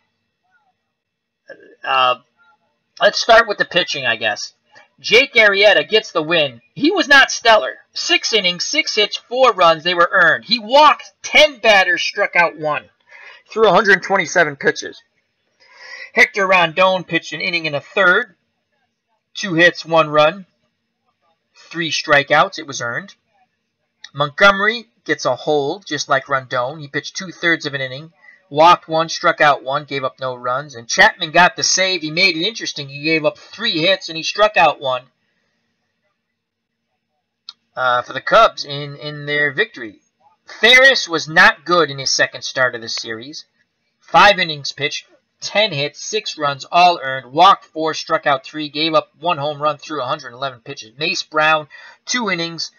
Let's start with the pitching, I guess. Jake Arrieta gets the win. He was not stellar. 6 innings, 6 hits, 4 runs. They were earned. He walked 10 batters, struck out 1. Threw 127 pitches. Hector Rondon pitched an inning and a third. 2 hits, 1 run. 3 strikeouts. It was earned. Montgomery gets a hold, just like Rondon. He pitched 2/3 of an inning. Walked 1, struck out 1, gave up no runs. And Chapman got the save. He made it interesting. He gave up 3 hits, and he struck out 1 for the Cubs in their victory. Ferriss was not good in his second start of the series. 5 innings pitched, 10 hits, 6 runs, all earned. Walked 4, struck out 3, gave up 1 home run through 111 pitches. Mace Brown, 2 innings,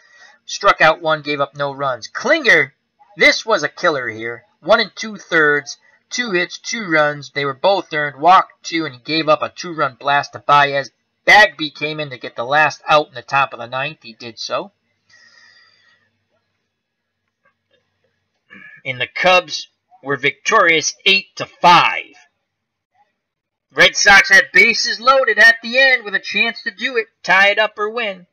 struck out 1, gave up no runs. Klinger, this was a killer here. 1 2/3, 2 hits, 2 runs. They were both earned. Walked 2, and he gave up a 2-run blast to Baez. Bagby came in to get the last out in the top of the 9th. He did so. And the Cubs were victorious 8-5. Red Sox had bases loaded at the end with a chance to do it, tie it up or win.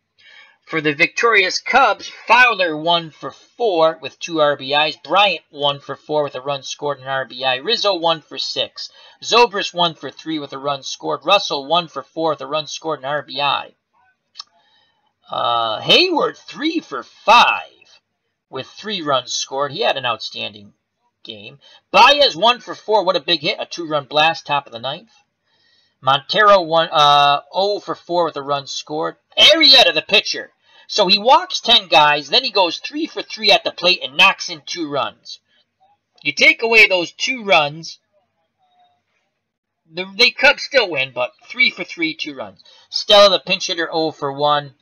For the victorious Cubs, Fowler 1 for 4 with 2 RBIs. Bryant 1 for 4 with a run scored and an RBI. Rizzo 1 for 6. Zobrist 1 for 3 with a run scored. Russell 1 for 4 with a run scored and an RBI. Hayward 3 for 5 with 3 runs scored. He had an outstanding game. Baez 1 for 4. What a big hit. A 2-run blast, top of the 9th. Montero 0 for 4 with a run scored. Arrieta, the pitcher. So he walks 10 guys, then he goes 3 for 3 at the plate and knocks in 2 runs. You take away those 2 runs, the Cubs still win, but 3 for 3, 2 runs. Stella, the pinch hitter, 0 for 1.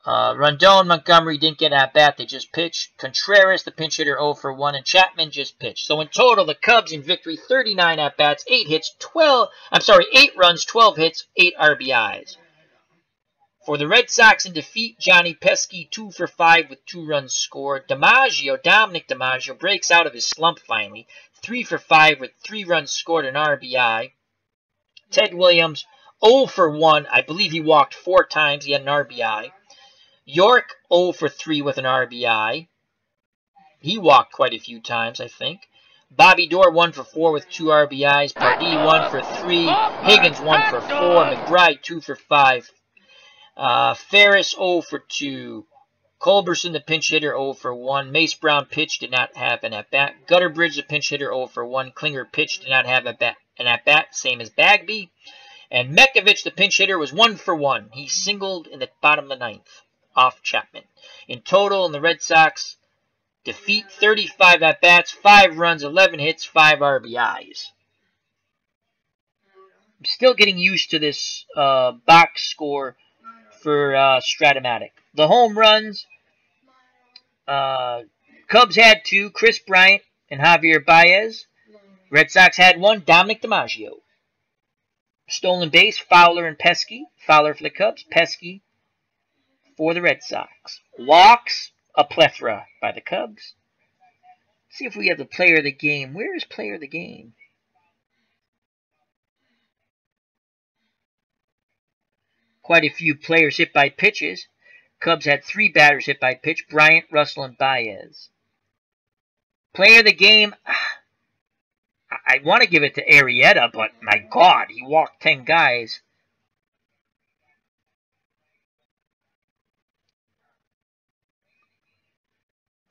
Rondon, Montgomery didn't get at bat, they just pitched. Contreras, the pinch hitter, 0 for 1, and Chapman just pitched. So in total, the Cubs in victory, 39 at bats, 8 runs, 12 hits, 8 RBIs. For the Red Sox in defeat, Johnny Pesky 2 for 5 with 2 runs scored. Dominic DiMaggio breaks out of his slump finally, 3 for 5 with 3 runs scored and RBI. Ted Williams 0 for 1, I believe he walked 4 times, he had an RBI. York 0 for 3 with an RBI. He walked quite a few times, I think. Bobby Doerr 1 for 4 with 2 RBIs. Pardee 1 for 3. Higgins 1 for 4. McBride 2 for 5. Ferriss 0 for 2. Culberson, the pinch hitter, 0 for 1. Mace Brown pitched, did not have an at-bat. Gutterbridge, the pinch hitter, 0 for 1. Klinger pitched, did not have an at-bat, same as Bagby. And Mekovich, the pinch hitter, was 1 for 1. He singled in the bottom of the 9th off Chapman. In total, in the Red Sox defeat, 35 at-bats, 5 runs, 11 hits, 5 RBIs. I'm still getting used to this box score for Strat-O-Matic. The home runs, Cubs had 2, Chris Bryant and Javier Baez. Red Sox had 1, Dominic DiMaggio. Stolen base, Fowler and Pesky. Fowler for the Cubs, Pesky for the Red Sox. Walks, a plethora by the Cubs. Let's see if we have the player of the game. Where is player of the game? Quite a few players hit by pitches. Cubs had 3 batters hit by pitch. Bryant, Russell, and Baez. Player of the game, I want to give it to Arrieta, but my God, he walked 10 guys.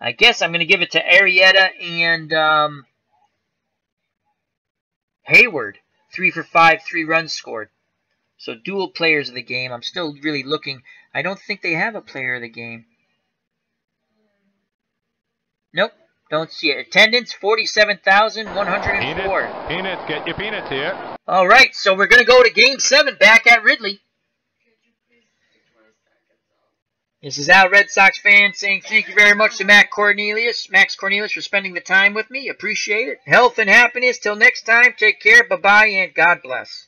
I guess I'm going to give it to Arrieta and Hayward. 3 for 5, 3 runs scored. So dual players of the game. I'm still really looking. I don't think they have a player of the game. Nope, don't see it. Attendance, 47,104.
Peanuts, get your peanuts here.
All right, so we're going to go to Game 7 back at Wrigley. This is Al, Red Sox fan, saying thank you very much to Max Cornelius for spending the time with me. Appreciate it. Health and happiness. Till next time, take care, bye-bye, and God bless.